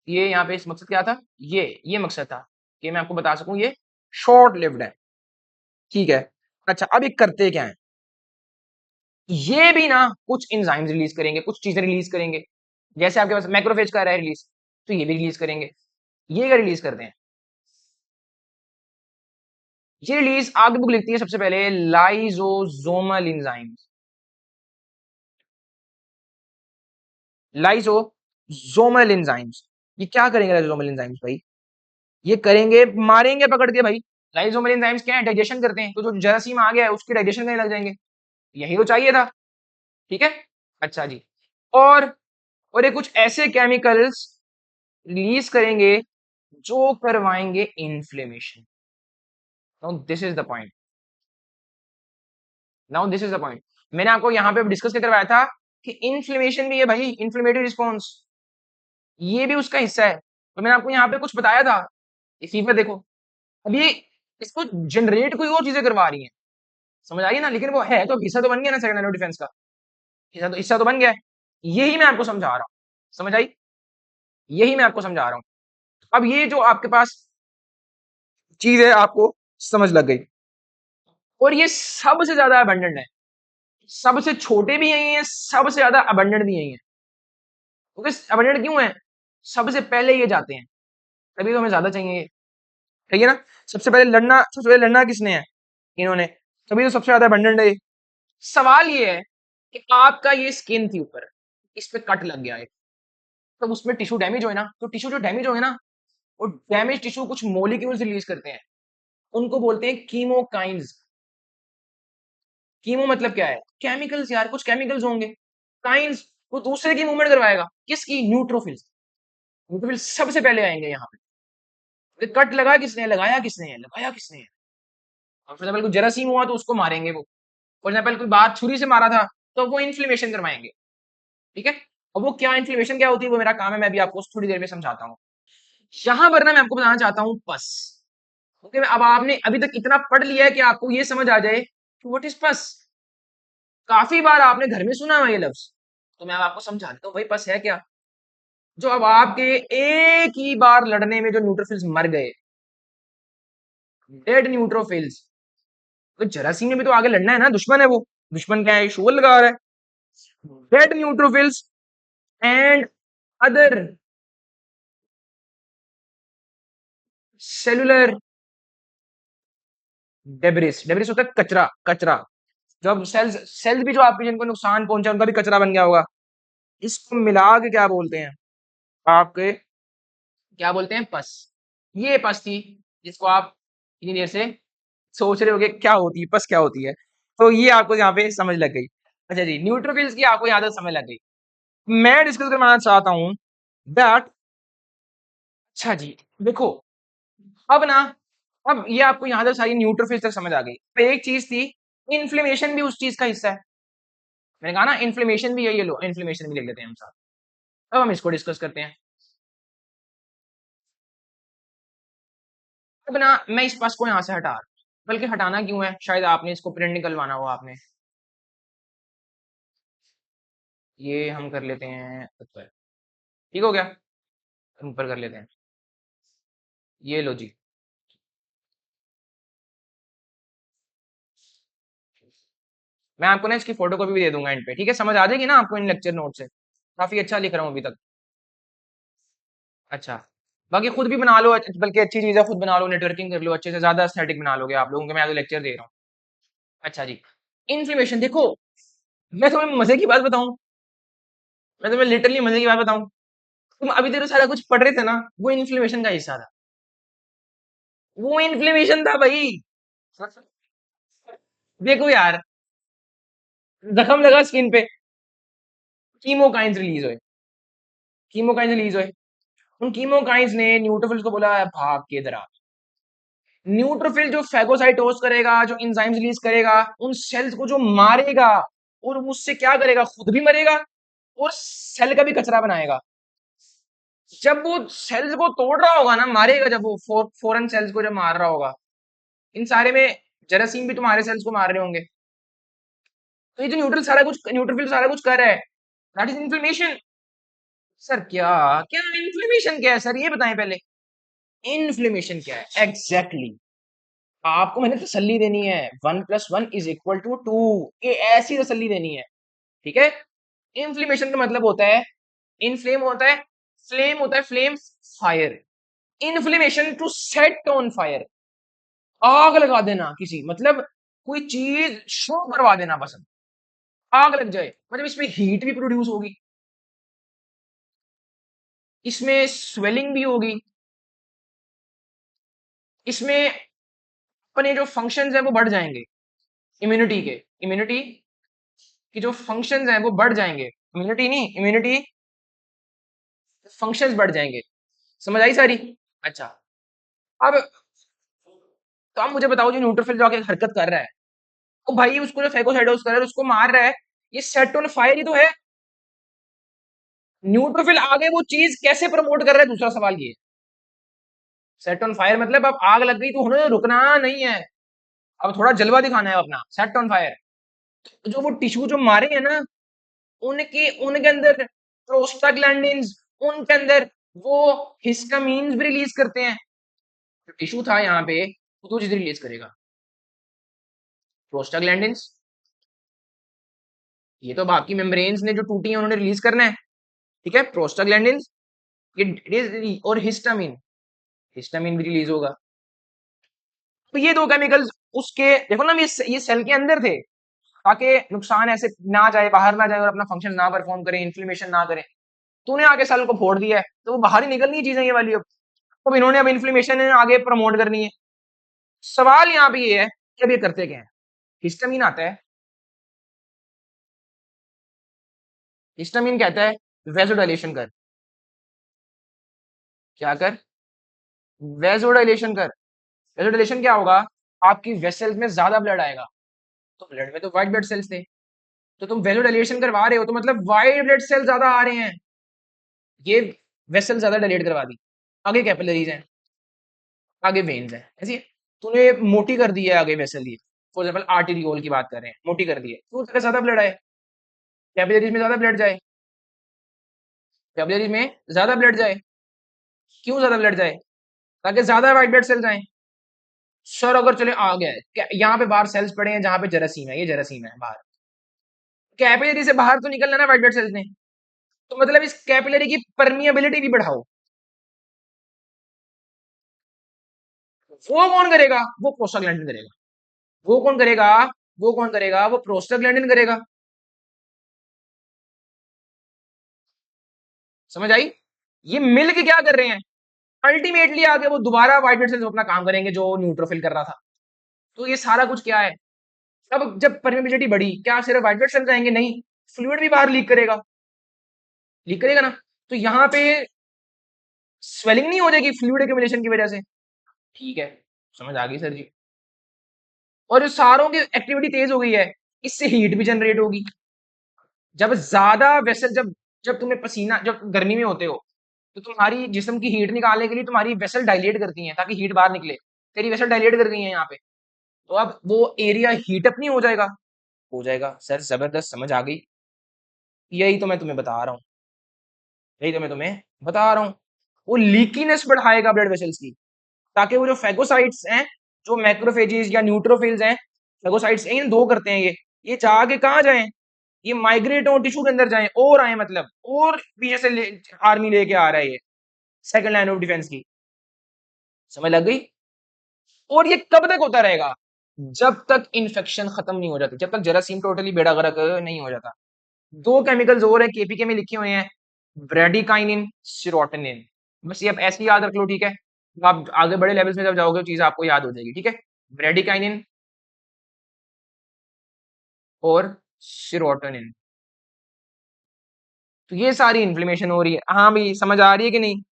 ये यहाँ पे इस मकसद क्या था, ये मकसद था कि मैं आपको बता सकूं ये शॉर्ट लिव्ड है। ठीक है, अच्छा अब ये करते क्या है, ये भी ना कुछ एंजाइम्स रिलीज करेंगे, कुछ चीजें रिलीज करेंगे, जैसे आपके पास मैक्रोफेज कर रहा है रिलीज, तो ये भी रिलीज करेंगे। ये क्या रिलीज करते हैं, ये रिलीज आगे बुक लिखती है सबसे पहले लाइजोसोमल एंजाइम्स, लाइजोसोमल एंजाइम्स। ये क्या करेंगे लाइजोसोमल एंजाइम्स भाई, ये करेंगे, मारेंगे पकड़ के भाई। लाइजोसोमल एंजाइम्स क्या है, डाइजेशन करते हैं, तो जो जरासीम आ गया है उसकी डाइजेशन करने लग जाएंगे, यही तो चाहिए था। ठीक है, अच्छा जी, और और ये कुछ ऐसे केमिकल्स रिलीज करेंगे जो करवाएंगे inflammation. Now this is the point, now this is the point. मैंने आपको यहाँ पे डिस्कस क्या करवाया था कि इन्फ्लेमेशन भी है भाई, इन्फ्लेमेटरी रिस्पॉन्स, ये भी उसका हिस्सा है। तो मैंने आपको यहाँ पे कुछ बताया था, इसी पे देखो, अब ये इसको जनरेट कोई और चीजें करवा रही हैं, समझ आई ना, लेकिन वो है तो हिस्सा तो बन गया ना सेकंड लाइन ऑफ डिफेंस का, हिस्सा तो बन गया है। यही मैं आपको समझा रहा हूँ, समझ आई, यही मैं आपको समझा रहा हूँ। अब ये जो आपके पास चीज है आपको समझ लग गई, और ये सबसे ज्यादा अबंडेंट है, सबसे छोटे भी यही है, सबसे ज्यादा अबंडेंट भी यही है। क्योंकि अबंडेंट क्यों है, सबसे पहले ये जाते हैं, तभी तो हमें ज्यादा चाहिए ये, ठीक है ना। सबसे पहले लड़ना किसने है, इन्होंने, तभी तो सबसे ज्यादा अबंडेंट है ये। सवाल ये है कि आपका ये स्किन थी ऊपर, इस पे कट लग गया है, तब उसमें टिश्यू डैमेज हो ना, तो टिश्यू जो डैमेज हो ना, और डैमेज टिश्यू कुछ मॉलिक्यूल्स रिलीज करते हैं, उनको बोलते हैं कीमोकाइंस। कीमो मतलब क्या है? केमिकल्स यार, कुछ केमिकल्स होंगे। काइंस, वो दूसरे की मूवमेंट करवाएगा, किसकी? न्यूट्रोफिल्स। न्यूट्रोफिल्स सबसे पहले आएंगे यहाँ पे। कट लगा किसने? लगाया किसने? लगाया किसने? फॉर एग्जाम्पल कोई जरासीम हुआ तो उसको मारेंगे वो। फॉर एग्जाम्पल कोई बात छुरी से मारा था तो वो इन्फ्लेमेशन करवाएंगे। ठीक है। अब वो क्या इन्फ्लेमेशन क्या होती है वो मेरा काम है, मैं भी आपको थोड़ी देर में समझाता हूँ। यहां पर ना मैं आपको बताना चाहता हूँ पस। ओके, अब आपने अभी तक इतना पढ़ लिया है कि आपको ये समझ आ जाए कि व्हाट इज पस। काफी बार आपने घर में सुना है ये लफ्ज, तो मैं अब आपको समझा देता हूँ भाई पस है क्या। जो अब आपके एक ही बार लड़ने में जो न्यूट्रोफिल्स मर गए, डेड न्यूट्रोफिल्स, तो जरासीम में भी तो आगे लड़ना है ना, दुश्मन है वो। दुश्मन क्या है? शोर लगा रहा है। Dead neutrophils and other cellular debris. Debris होता है कचरा, कचरा। जब सेल्स सेल्स भी जो आपके जिनको नुकसान पहुंचा उनका भी कचरा बन गया होगा, इसको मिला के क्या बोलते हैं आपके? क्या बोलते हैं? पस। ये पस थी जिसको आप इतनी देर से सोच रहे होगे क्या होती है पस, क्या होती है। तो ये आपको यहाँ पे समझ लग गई। अच्छा जी, न्यूट्रोफिल्स की आपको यहाँ तक समझ लग गई। मैं डिस्कस करना चाहता हूँ दैट, अच्छा जी देखो, अब ना, अब ये आपको यहाँ तक सारी न्यूट्रोफिल्स तक समझ आ गई। अब एक चीज थी, इन्फ्लेमेशन भी उस चीज का हिस्सा है। मैंने कहा ना इन्फ्लेमेशन भी है, ये लो इन्फ्लेमेशन भी लिख लेते हैं हम साथ। अब हम इसको डिस्कस करते हैं। अब ना मैं इस पास को यहाँ से हटा, बल्कि हटाना क्यों है, शायद आपने इसको प्रिंट निकलवाना हो आपने। ये हम कर लेते हैं ऊपर, ठीक हो गया। ऊपर कर लेते हैं, ये लो जी। मैं आपको ना इसकी फोटो कॉपी भी दे दूंगा एंड पे, ठीक है? समझ आ जाएगी ना आपको इन लेक्चर नोट से। काफी अच्छा लिख रहा हूँ अभी तक। अच्छा, बाकी खुद भी बना लो, बल्कि अच्छी चीज है, खुद बना लो, नेटवर्किंग कर लो अच्छे से, ज्यादा एस्थेटिक बना लोगे आप लोगों के, मैं तो लेक्चर दे रहा हूँ। अच्छा जी, इन्फ्लेमेशन देखो, मैं तुम्हें मजे की बात बताऊं, मैं तुम्हें लिटरली मजे की बात बताऊं, तुम अभी तक सारा कुछ पढ़ रहे थे ना, वो इन्फ्लेमेशन का हिस्सा था। वो इन्फ्लेमेशन था भाई। देखो यार, जख्म लगा स्किन पे, कीमोकाइंस रिलीज हुए। कीमोकाइंस रिलीज हुए, उन कीमोकाइंस ने न्यूट्रोफिल्स को बोला भाग के इधर आ। न्यूट्रोफिल जो फेगोसाइटोस करेगा, जो एंजाइम्स रिलीज करेगा, उन सेल्स को जो मारेगा, और उससे क्या करेगा? खुद भी मरेगा और सेल का भी कचरा बनाएगा। जब वो सेल्स को तोड़ रहा होगा ना, मारेगा, जब वो फॉरेन सेल्स को जब मार रहा होगा, इन सारे में जरासीम भी तुम्हारे सेल्स को मार रहे होंगे। तो ये जो न्यूट्रोफिल सारा कुछ कर रहा है, दैट इज इन्फ्लेमेशन। सर क्या, क्या इन्फ्लेमेशन क्या है सर, ये बताएं पहले। इन्फ्लेमेशन क्या है एग्जैक्टली exactly? आपको मैंने तसल्ली देनी है, 1+1 = 2, ये ऐसी तसल्ली देनी है। ठीक है। इन्फ्लेमेशन का मतलब होता है, इनफ्लेम होता है, फ्लेम होता है, flame, fire. Inflammation to set on fire, आग लगा देना किसी, मतलब कोई चीज शो करवा देना पसंद, आग लग जाए, मतलब इसमें हीट भी प्रोड्यूस होगी, इसमें स्वेलिंग भी होगी, इसमें अपने जो फंक्शंस हैं वो बढ़ जाएंगे, इम्यूनिटी के, इम्यूनिटी की जो फंक्शंस हैं वो बढ़ जाएंगे, इम्यूनिटी नहीं, इम्यूनिटी फंक्शंस बढ़ जाएंगे। समझ आई सारी? अच्छा, अब तो आप मुझे बताओ, जो न्यूट्रोफिल जो आके हरकत कर रहा है, तो भाई उसको जो फेगोसाइटोस कर रहा है, उसको मार रहा है, ये सेट ऑन फायर ही तो है। न्यूट्रोफिल आगे वो चीज कैसे प्रमोट कर रहा है, दूसरा सवाल ये। सेट ऑन फायर मतलब अब आग लग गई तो उन्हें रुकना नहीं है, अब थोड़ा जलवा दिखाना है अपना, सेट ऑन फायर। जो वो टिश्यू जो मारे हैं ना, उनके उनके अंदर प्रोस्टाग्लैंडिन्स, उनके अंदर वो हिस्टामीन्स भी रिलीज करते हैं। जो टिश्यू था यहाँ पे, वो तो चीज रिलीज करेगा, प्रोस्टाग्लैंडिन्स। ये तो बाकी मेम्ब्रेन्स ने जो टूटी है उन्होंने रिलीज करना है। ठीक है, प्रोस्टाग्लैंडिन्स, ये और हिस्टामिन, हिस्टामिन भी रिलीज होगा। तो ये दो केमिकल्स उसके, देखो ना, ये सेल के अंदर थे, ताकि नुकसान ऐसे ना जाए, बाहर ना जाए और अपना फंक्शन ना परफॉर्म करे, इन्फ्लेमेशन ना करे। तूने आके सेल को फोड़ दिया है, तो वो बाहर ही निकलनी चीजें ये वाली अब। तो इन्होंने अब इन्फ्लेमेशन आगे प्रमोट करनी है। सवाल यहाँ पे ये है कि अब ये करते क्या है? हिस्टामिन आता है, हिस्टामिन कहता है वेसोडाइलेशन कर। क्या कर? वेसोडाइलेशन कर। वेसोडाइलेशन क्या होगा? आपकी वेसल्स में ज्यादा ब्लड आएगा। तो ब्लड में तो व्हाइट ब्लड सेल्स थे, तो तुम वेसोडाइलेशन करवा रहे हो तो मतलब व्हाइट ब्लड सेल ज्यादा आ रहे हैं, ये वेसल ज्यादा डायलेट करवा दी। आगे कैपिलरीज हैं, आगे वेन्स हैं, ऐसी है। तूने मोटी कर दी है आगे वेसल, ये फॉर एग्जाम्पल आर्टेरियोल की बात कर रहे हैं, मोटी कर दी है तो उसका ज्यादा ब्लड आए, कैपिलरीज में ज्यादा ब्लड जाए, कैपिलरीज में ज्यादा ब्लड जाए। क्यों ज्यादा ब्लड जाए? ताकि ज्यादा व्हाइट ब्लड सेल्स आए। सर अगर चले आ गया है यहाँ पे बाहर सेल्स पड़े हैं जहां पे जरासीम है, ये जरासीम है बाहर, कैपिलरी से बाहर तो निकलना ना व्हाइट ब्लड सेल्स ने, तो मतलब इस कैपिलरी की परमिएबिलिटी भी बढ़ाओ। वो कौन करेगा? वो प्रोस्टाग्लैंडिन करेगा। वो कौन करेगा? वो कौन करेगा? वो प्रोस्टाग्लैंडिन करेगा। समझ आई? ये मिल के क्या कर रहे हैं? अल्टीमेटली आगे वो दोबारा व्हाइट ब्लड सेल्स अपना काम करेंगे जो न्यूट्रोफिल कर रहा था। तो ये सारा कुछ क्या है? अब जब परमेबिलिटी बढ़ी, क्या सिर्फ व्हाइट ब्लड सेल्स आएंगे? नहीं, फ्लूइड भी बाहर लीक करेगा, लीक करेगा ना। तो यहाँ पे स्वेलिंग नहीं हो जाएगी फ्लूइड एक्यूमुलेशन की वजह से? ठीक है, समझ आ गई सर जी। और जो सारों की एक्टिविटी तेज हो गई है, इससे हीट भी जनरेट होगी। जब ज्यादा वेसल, जब जब तुम्हें पसीना, जब गर्मी में होते हो तो तुम्हारी जिस्म की हीट निकालने के लिए तुम्हारी वेसल डायलेट करती है ताकि हीट बाहर निकले। तेरी वेसल डायलेट कर गई है यहाँ पे, तो अब वो एरिया हीट अप नहीं हो जाएगा? हो जाएगा सर, जबरदस्त, समझ आ गई। यही तो मैं तुम्हें बता रहा हूँ, यही तो मैं तुम्हें बता रहा हूँ। वो लीकीनेस बढ़ाएगा ब्लड वेसल्स की, ताकि वो जो फेगोसाइट्स हैं, जो मैक्रोफेजेस या न्यूट्रोफिल्स हैं, फेगोसाइट्स इन दो करते हैं ये जाके कहाँ जाएं? ये माइग्रेट हो टिश्यू के अंदर जाएं और आए, मतलब और पीछे से आर्मी लेके आ रहा है ये, सेकंड लाइन ऑफ डिफेंस की। समझ लग गई? और ये कब तक होता रहेगा? जब तक इन्फेक्शन खत्म नहीं हो जाती, जब तक जरासीम टोटली बेड़ा गर्क नहीं हो जाता। दो केमिकल्स और है केपीके में लिखे हुए हैं, ब्रेडिकाइनिन, सिरोटिनिन। बस ये अब ऐसे ही याद रख लो, ठीक है? तो आप आगे बड़े लेवल्स में जब जाओगे चीज आपको याद हो जाएगी, ठीक है? ब्रेडिकाइनिन और सिरोटिनिन। तो ये सारी इन्फ्लेमेशन हो रही है। हाँ भाई, समझ आ रही है कि नहीं?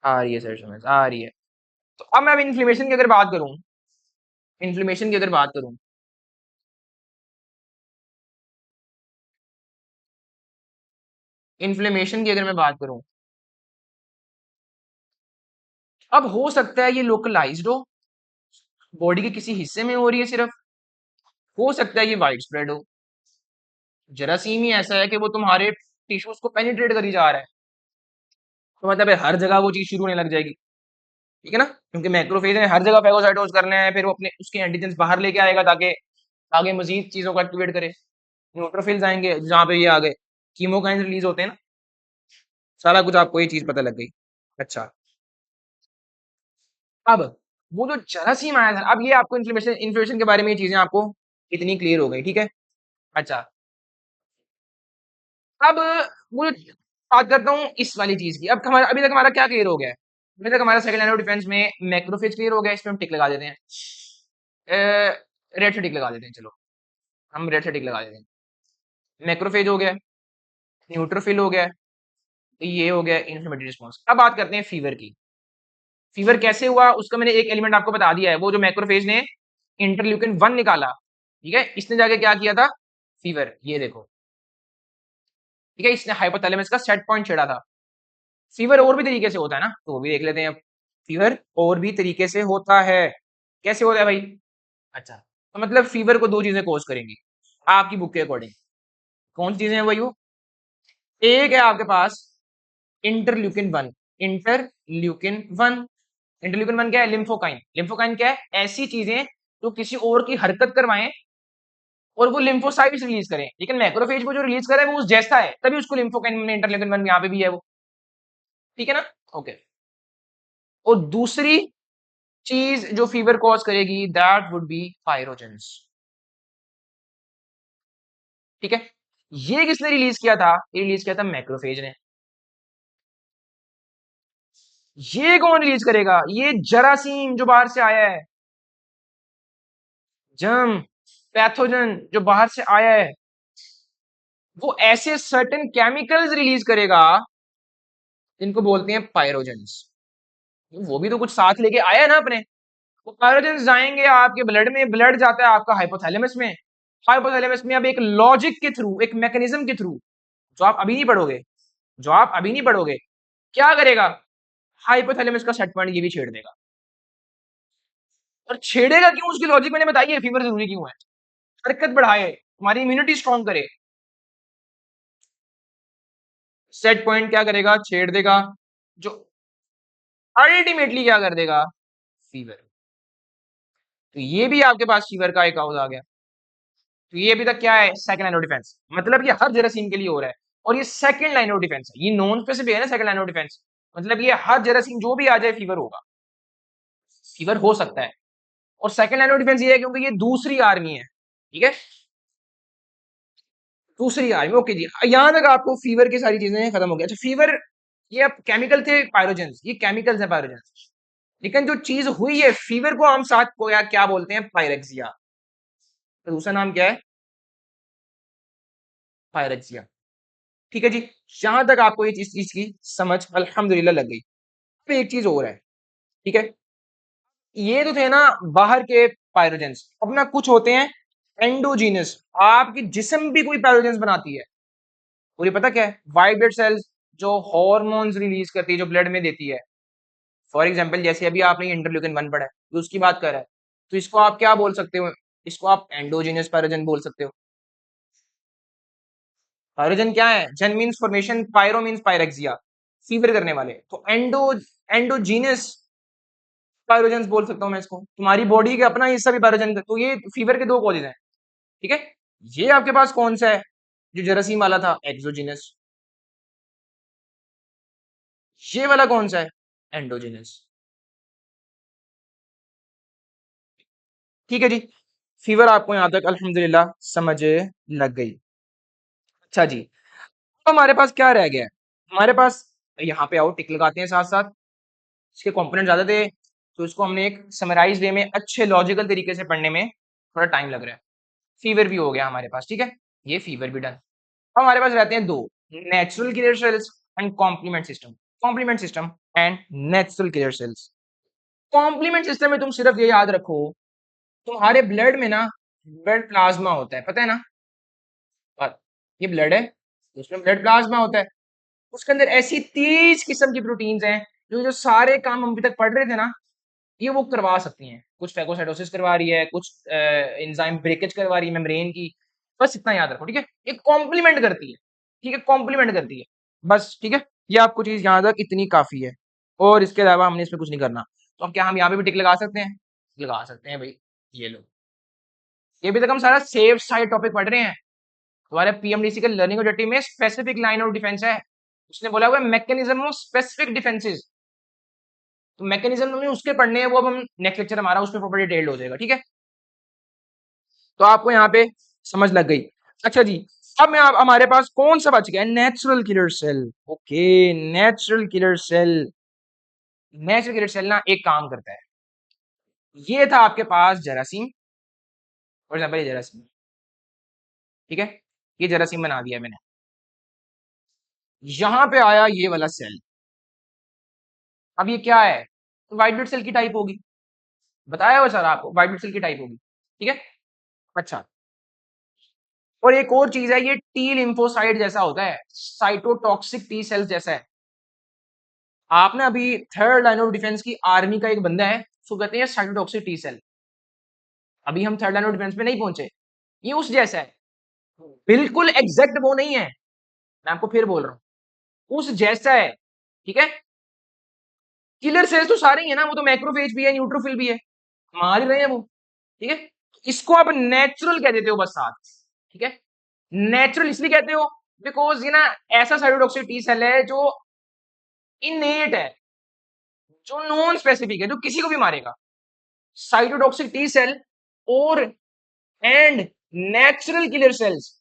आ रही है सर, समझ आ रही है। तो अब मैं इन्फ्लेमेशन की अगर बात करूं, इन्फ्लेमेशन की अगर बात करूं, इन्फ्लेमेशन की अगर मैं बात करूं, अब हो सकता है ये लोकलाइज्ड हो, बॉडी के किसी हिस्से में हो रही है सिर्फ, हो सकता है ये वाइड स्प्रेड हो। जरासीम ही ऐसा है कि वो तुम्हारे टिश्यूज को पेनिट्रेट करी जा रहा है, तो मतलब है हर जगह वो चीज शुरू होने लग जाएगी, ठीक है ना? क्योंकि मैक्रोफेज ने हर जगह फेगोसाइटोज करना है, फिर वो अपने उसके एंटीजेंस बाहर लेके आएगा ताकि आगे मजीद चीजों को एक्टिवेट करे। न्यूट्रोफिल्स आएंगे जहाँ पे ये आ गए, कीमोकाइंस रिलीज होते हैं ना। सारा कुछ आपको ये चीज पता लग गई। अच्छा, अब वो जो जरासीम आया था, अब ये आपको इन्फ्लेमेशन इन्फ्लेमेशन के बारे में ये चीजें आपको इतनी क्लियर हो गई, ठीक है? अच्छा, अब वो जो बात करता हूँ इस वाली चीज की, अब हमारा अभी तक हमारा क्या क्लियर हो गया है? अभी तक हमारा सेकंड लाइन ऑफ डिफेंस में मैक्रोफेज क्लियर हो गया, इसमें हम टिक लगा देते हैं, रेड से टिक लगा देते हैं, चलो हम रेड से टिक लगा देते हैं। मैक्रोफेज हो गया, न्यूट्रोफिल हो गया, तो ये हो गया इन्फ्लेमेटरी रिस्पॉन्स। अब बात करते हैं फीवर की। फीवर कैसे हुआ उसका मैंने एक एलिमेंट आपको बता दिया है, वो जो मैक्रोफेज ने इंटरल्यूकिन 1 निकाला, ठीक है, इसने जाके क्या किया था? फीवर, ये देखो, ठीक है, इसने हाइपोथैलेमस का सेट पॉइंट छेड़ा था। फीवर और भी तरीके से होता है ना, तो वो भी देख लेते हैं अब। फीवर और भी तरीके से होता है, कैसे होता है भाई? अच्छा, तो मतलब फीवर को दो चीजें कोज करेंगी आपकी बुक के अकॉर्डिंग। कौन सी चीजें हैं भाई? वो एक है आपके पास इंटरल्यूकिन 1, इंटरल्यूकिन 1। इंटरल्यूकिन 1 क्या है? लिम्फोकाइन। लिम्फोकाइन क्या है? ऐसी चीजें जो किसी और की हरकत करवाएं और वो लिम्फोसाइट्स रिलीज करें, लेकिन मैक्रोफेज को जो रिलीज करे वो उस जैसा है, तभी उसको लिम्फोकाइन में इंटरल्यूकिन 1 यहाँ पे भी है वो, ठीक है ना? ओके। और दूसरी चीज जो फीवर कॉज करेगी दैट वुड बी पायरोजेंस, ठीक है? ये किसने रिलीज किया था? ये रिलीज किया था मैक्रोफेज ने। ये कौन रिलीज करेगा? ये जरासीम जो बाहर से आया है, जर्म, पैथोजन जो बाहर से आया है, वो ऐसे सर्टेन केमिकल्स रिलीज करेगा जिनको बोलते हैं पायरोजेंस। वो भी तो कुछ साथ लेके आया है ना अपने। वो पायरोजेंस जाएंगे आपके ब्लड में, ब्लड जाता है आपका हाइपोथैलेमस में, हाइपोथैलेमस में अब एक लॉजिक के थ्रू, एक मैकेनिज्म के थ्रू, जो आप अभी नहीं पढ़ोगे, जो आप अभी नहीं पढ़ोगे, क्या करेगा? हाइपोथैलेमस का सेट पॉइंट ये भी छेड़ देगा। और छेड़ेगा क्यों? उसकी लॉजिक मैंने बताई है, फीवर जरूरी क्यों है। हरकत बढ़ाए, हमारी इम्यूनिटी स्ट्रॉन्ग करे। सेट पॉइंट क्या करेगा? छेड़ देगा, जो अल्टीमेटली क्या कर देगा? फीवर। तो ये भी आपके पास फीवर का एक काउज आ गया। तो ये अभी तक क्या है? Second line of defence. मतलब ये हर जरासीम के लिए हो रहा है, और ये सेकंड लाइन ऑफ डिफेंस है, ये नॉन स्पेसिफिक है ना सेकंड लाइन ऑफ डिफेंस। मतलब ये हर जरासीम जो भी आ जाए फीवर होगा, फीवर हो सकता है। और सेकंड लाइन ऑफ डिफेंस ये है क्योंकि ये दूसरी आर्मी है, ठीक है, दूसरी आर्मी। ओके जी, यहां तक आपको फीवर की सारी चीजें खत्म हो गया। अच्छा, फीवर ये अब केमिकल थे पायरोजेंस, ये केमिकल्स है पायरोजेंस। लेकिन जो चीज हुई है फीवर को हम साथ को या क्या बोलते हैं? पायरेक्सिया। तो दूसरा नाम क्या है? पायरेक्सिया। ठीक है जी, जहां तक आपको ये चीज की समझ अल्हम्दुलिल्लाह लग गई। अब एक चीज और है, ठीक है, ये तो थे ना बाहर के पायरोजेंस। अपना कुछ होते हैं एंडोजीनस, आपकी जिस्म भी कोई पायरोजेंस बनाती है। और ये पता क्या है? वाइट ब्लड सेल्स जो हॉर्मोन्स रिलीज करती है, जो ब्लड में देती है। फॉर एग्जाम्पल जैसे अभी आपने इंटरल्यूकिन 1 पढ़ा है, तो उसकी बात कर रहा है, तो इसको आप क्या बोल सकते हो? इसको आप एंडोजीनस पायरोजन बोल सकते हो। पायरोजन क्या है? Gen means formation, pyro means pyrexia, fever करने वाले। तो एंडोजीनस पायरोजेंस बोल सकता हूं मैं इसको। तुम्हारी बॉडी के अपना हिस्सा भी पायरोजन। तो ये फीवर के दो कॉजेज हैं, ठीक है। ये आपके पास कौन सा है जो जरासीम वाला था? एक्सोजीनस। ये वाला कौन सा है? एंडोजीनस। ठीक है जी, फीवर आपको यहां तक अल्हम्दुलिल्लाह समझ लग गई। अच्छा जी, तो हमारे पास क्या रह गया है? हमारे पास यहाँ पे आओ, टिक लगाते हैं साथ साथ। इसके कंपोनेंट ज्यादा थे, तो इसको हमने एक समराइज वे में अच्छे लॉजिकल तरीके से पढ़ने में थोड़ा टाइम लग रहा है। फीवर भी हो गया हमारे पास, ठीक है, ये फीवर भी डन। अब हमारे पास रहते हैं दो, natural killer cells and complement system. Complement system and natural killer cells. Complement system में तुम सिर्फ ये याद रखो, तुम्हारे ब्लड में ना ब्लड प्लाज्मा होता है, पता है ना? और ये ब्लड है, उसमें ब्लड प्लाज्मा होता है। उसके अंदर ऐसी 30 किस्म की प्रोटीन्स हैं जो जो सारे काम हम अभी तक पढ़ रहे थे ना, ये वो करवा सकती हैं। कुछ फैगोसाइटोसिस करवा रही है, कुछ एंजाइम ब्रेकेज करवा रही है मेम्ब्रेन की। बस इतना याद रखो, ठीक है, ये कॉम्प्लीमेंट करती है, ठीक है, कॉम्प्लीमेंट करती है, बस, ठीक है। ये आपको चीज यहाँ तक इतनी काफी है, और इसके अलावा हमने इसमें कुछ नहीं करना। तो अब क्या हम यहाँ पे भी टिक लगा सकते हैं? लगा सकते हैं भाई। ये लो, ये अभी तक हम सारा सेफ साइड टॉपिक पढ़ रहे हैं। हमारे पीएमडीसी के लर्निंग ऑब्जेक्टिव में स्पेसिफिक लाइन ऑफ डिफेंस है। उसने बोला हुआ मैकेनिज्म ऑफ स्पेसिफिक डिफेंसेस। तो मैकेनिज्म में उसके पढ़ने हैं, वो अब हम नेक्स्ट लेक्चर हमारा उसमें प्रॉपर डिटेल्ड हो जाएगा, ठीक है। तो आपको यहाँ पे समझ लग गई। अच्छा जी, अब मैं आप हमारे पास कौन सा बच गया? Natural killer cell. Okay, natural killer cell. Natural killer cell ना एक काम करता है, ये था आपके पास जरासीम, फॉर एग्जाम्पल ये जरासीम, ठीक है, ये जरासीम बना दिया मैंने। यहां पे आया ये वाला सेल। अब ये क्या है? व्हाइट ब्लड सेल की टाइप होगी, बताया हुआ सर आपको, व्हाइट ब्लड सेल की टाइप होगी, ठीक है। अच्छा, और एक और चीज है, ये टी लिम्फोसाइट जैसा होता है, साइटोटॉक्सिक टी सेल्स जैसा है। आपने अभी थर्ड लाइन ऑफ डिफेंस की आर्मी का एक बंदा है, उसको कहते हैं साइटोटॉक्सिक टी सेल। अभी हम थर्ड लाइन ऑफ डिफेंस पे नहीं पहुंचे, ये उस जैसा है, बिल्कुल एग्जैक्ट वो नहीं है, मैं आपको फिर बोल रहा हूं, उस जैसा है, ठीक है। किलर सेल्स तो सारे ही है ना, वो तो मैक्रोफेज भी है, न्यूट्रोफिल भी है, मार ही रहे हैं वो, ठीक है। इसको आप नेचुरल कह देते हो बस साथ, ठीक है। नेचुरल इसलिए कहते हो बिकॉज ये ना ऐसा साइटोटॉक्सिक टी सेल है जो इनेट है, जो नॉन स्पेसिफिक है, जो किसी को भी मारेगा। साइटोटॉक्सिक टी सेल और एंड नेचुरल किलर सेल्स,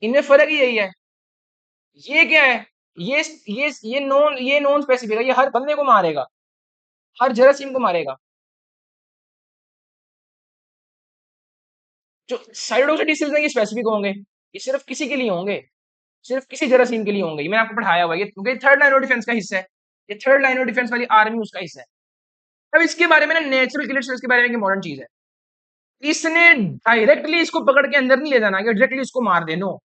इनमें फर्क ही यही है। ये क्या है? ये ये नॉन स्पेसिफिक है, ये हर बंदे को मारेगा, हर जरासीम को मारेगा। जो साइटोटॉक्सिक टी सेल्स हैं ये स्पेसिफिक होंगे, ये सिर्फ किसी के लिए होंगे, सिर्फ किसी जरासीम के लिए होंगे, ये मैंने आपको पढ़ाया हुआ है, ये क्योंकि थर्ड लाइन ऑफ डिफेंस का हिस्सा है, ये थर्ड लाइन ऑफ डिफेंस वाली आर्मी उसका हिस्सा है। अब इसके बारे में ना, नेचुरल किलर सेल्स के बारे में एक मॉडर्न चीज है, इसने डायरेक्टली इसको पकड़ के अंदर नहीं ले जाना कि डायरेक्टली इसको मार दे, नो।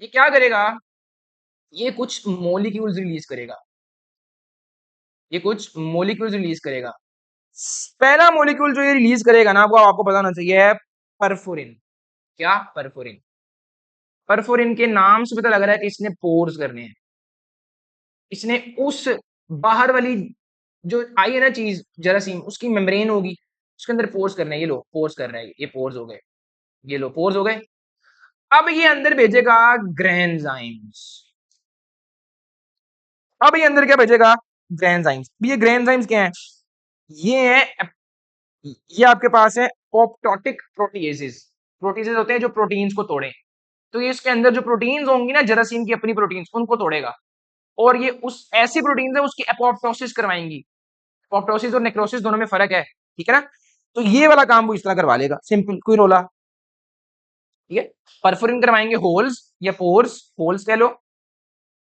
ये क्या करेगा, ये कुछ मॉलिक्यूल्स रिलीज करेगा, ये कुछ मॉलिक्यूल्स रिलीज करेगा। पहला मॉलिक्यूल जो ये रिलीज करेगा ना, वो आपको पता होना चाहिए है परफोरिन। क्या? परफोरिन। परफोरिन के नाम से पता लग रहा है कि इसने पोर्स करने हैं, इसने उस बाहर वाली जो आई है ना चीज जरासीम, उसकी मेम्ब्रेन होगी, उसके अंदर पोर्स करना है। ये लो पोर्स कर रहा है, ये पोर्स हो गए, ये लो पोर्स हो गए। अब ये अंदर भेजेगा ग्रेन्जाइम्स, अब ये अंदर क्या भेजेगा, ग्रेन्जाइम्स। ये ग्रेन्जाइम्स क्या है, ये है, ये आपके पास है पोप्टोटिक प्रोटीएजेस। प्रोटीएजेस होते हैं जो प्रोटीन्स को तोड़े, तो ये इसके अंदर जो प्रोटीन्स होंगी ना जरासीम की अपनी प्रोटीन्स, उनको तोड़ेगा, और ये उस ऐसी प्रोटीन्स है उसकी एपोप्टोसिस करवाएंगी। एपोप्टोसिस और नेक्रोसिस दोनों में फर्क है, ठीक है ना। तो ये वाला काम वो इस तरह करवा लेगा, सिंपल, कोई रोला, ठीक है। परफोरिन करवाएंगे होल्स या पोर्स, होल्स कह लो,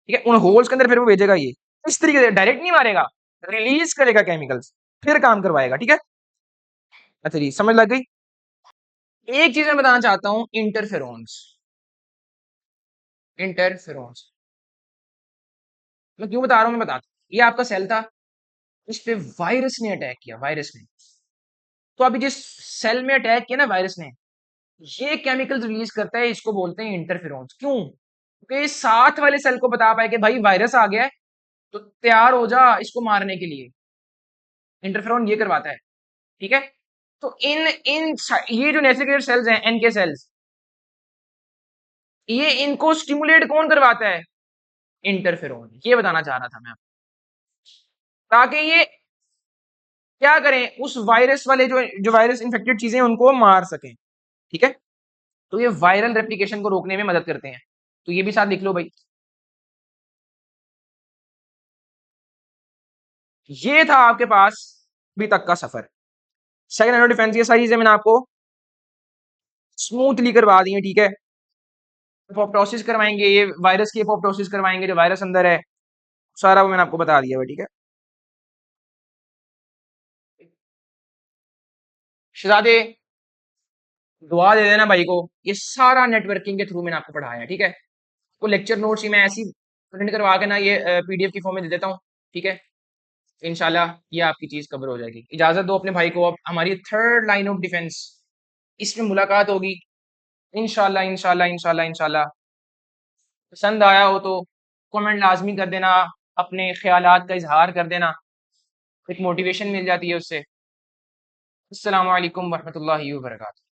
ठीक है। उन होल्स के अंदर फिर वो भेजेगा, ये इस तरीके से डायरेक्ट नहीं मारेगा, रिलीज करेगा केमिकल्स, फिर काम करवाएगा, ठीक है। अच्छा जी, समझ लग गई। एक चीज मैं बताना चाहता हूं, इंटरफेरोन्स। इंटरफेरोन्स मैं क्यों बता रहा हूं, मैं बताता हूं। ये आपका सेल था, इस पे वायरस ने अटैक किया, वायरस ने। तो अभी जिस सेल में अटैक किया ना वायरस ने, ये केमिकल्स रिलीज करता है, इसको बोलते हैं इंटरफेरोन्स। क्यों? क्योंकि साथ वाले सेल को बता पाए कि भाई वायरस आ गया है, तो तैयार हो जा इसको मारने के लिए। इंटरफेरोन ये करवाता है, ठीक है। तो इन इन ये जो नेसेक्रेट सेल्स हैं, एनके सेल्स, ये इनको स्टिमुलेट कौन करवाता है, इंटरफेरोन। ये बताना चाह रहा था मैं आपको, ताकि ये क्या करें, उस वायरस वाले जो वायरस इन्फेक्टेड चीजें हैं, उनको मार सकें, ठीक है। तो ये वायरल रेप्लिकेशन को रोकने में मदद करते हैं, तो ये भी साथ लिख लो भाई। ये था आपके पास अभी तक का सफर। सेकंड एरो डिफेंस, ये सारी चीजें मैंने आपको स्मूथली करवा दी है, ठीक है। एपोप्टोसिस करवाएंगे, ये वायरस की एपोप्टोसिस करवाएंगे, जो वायरस अंदर है, सारा वो मैंने आपको बता दिया है, ठीक है। शहजादे, दुआ दे देना भाई को, ये सारा नेटवर्किंग के थ्रू मैंने आपको पढ़ाया है, ठीक है। वो लेक्चर नोट्स ही मैं ऐसी प्रिंट करवा के ना ये पीडीएफ की फॉर्म में दे देता हूँ, ठीक है। इंशाल्लाह ये आपकी चीज कवर हो जाएगी। इजाजत दो अपने भाई को, अब हमारी थर्ड लाइन ऑफ डिफेंस, इसमें मुलाकात होगी इंशाल्लाह इंशाल्लाह इंशाल्लाह इंशाल्लाह। पसंद आया हो तो कमेंट लाजमी कर देना, अपने ख्यालात का इजहार कर देना, एक मोटिवेशन मिल जाती है उससे। अस्सलाम वालेकुम वरहमतुल्लाहि वबरकातुहू।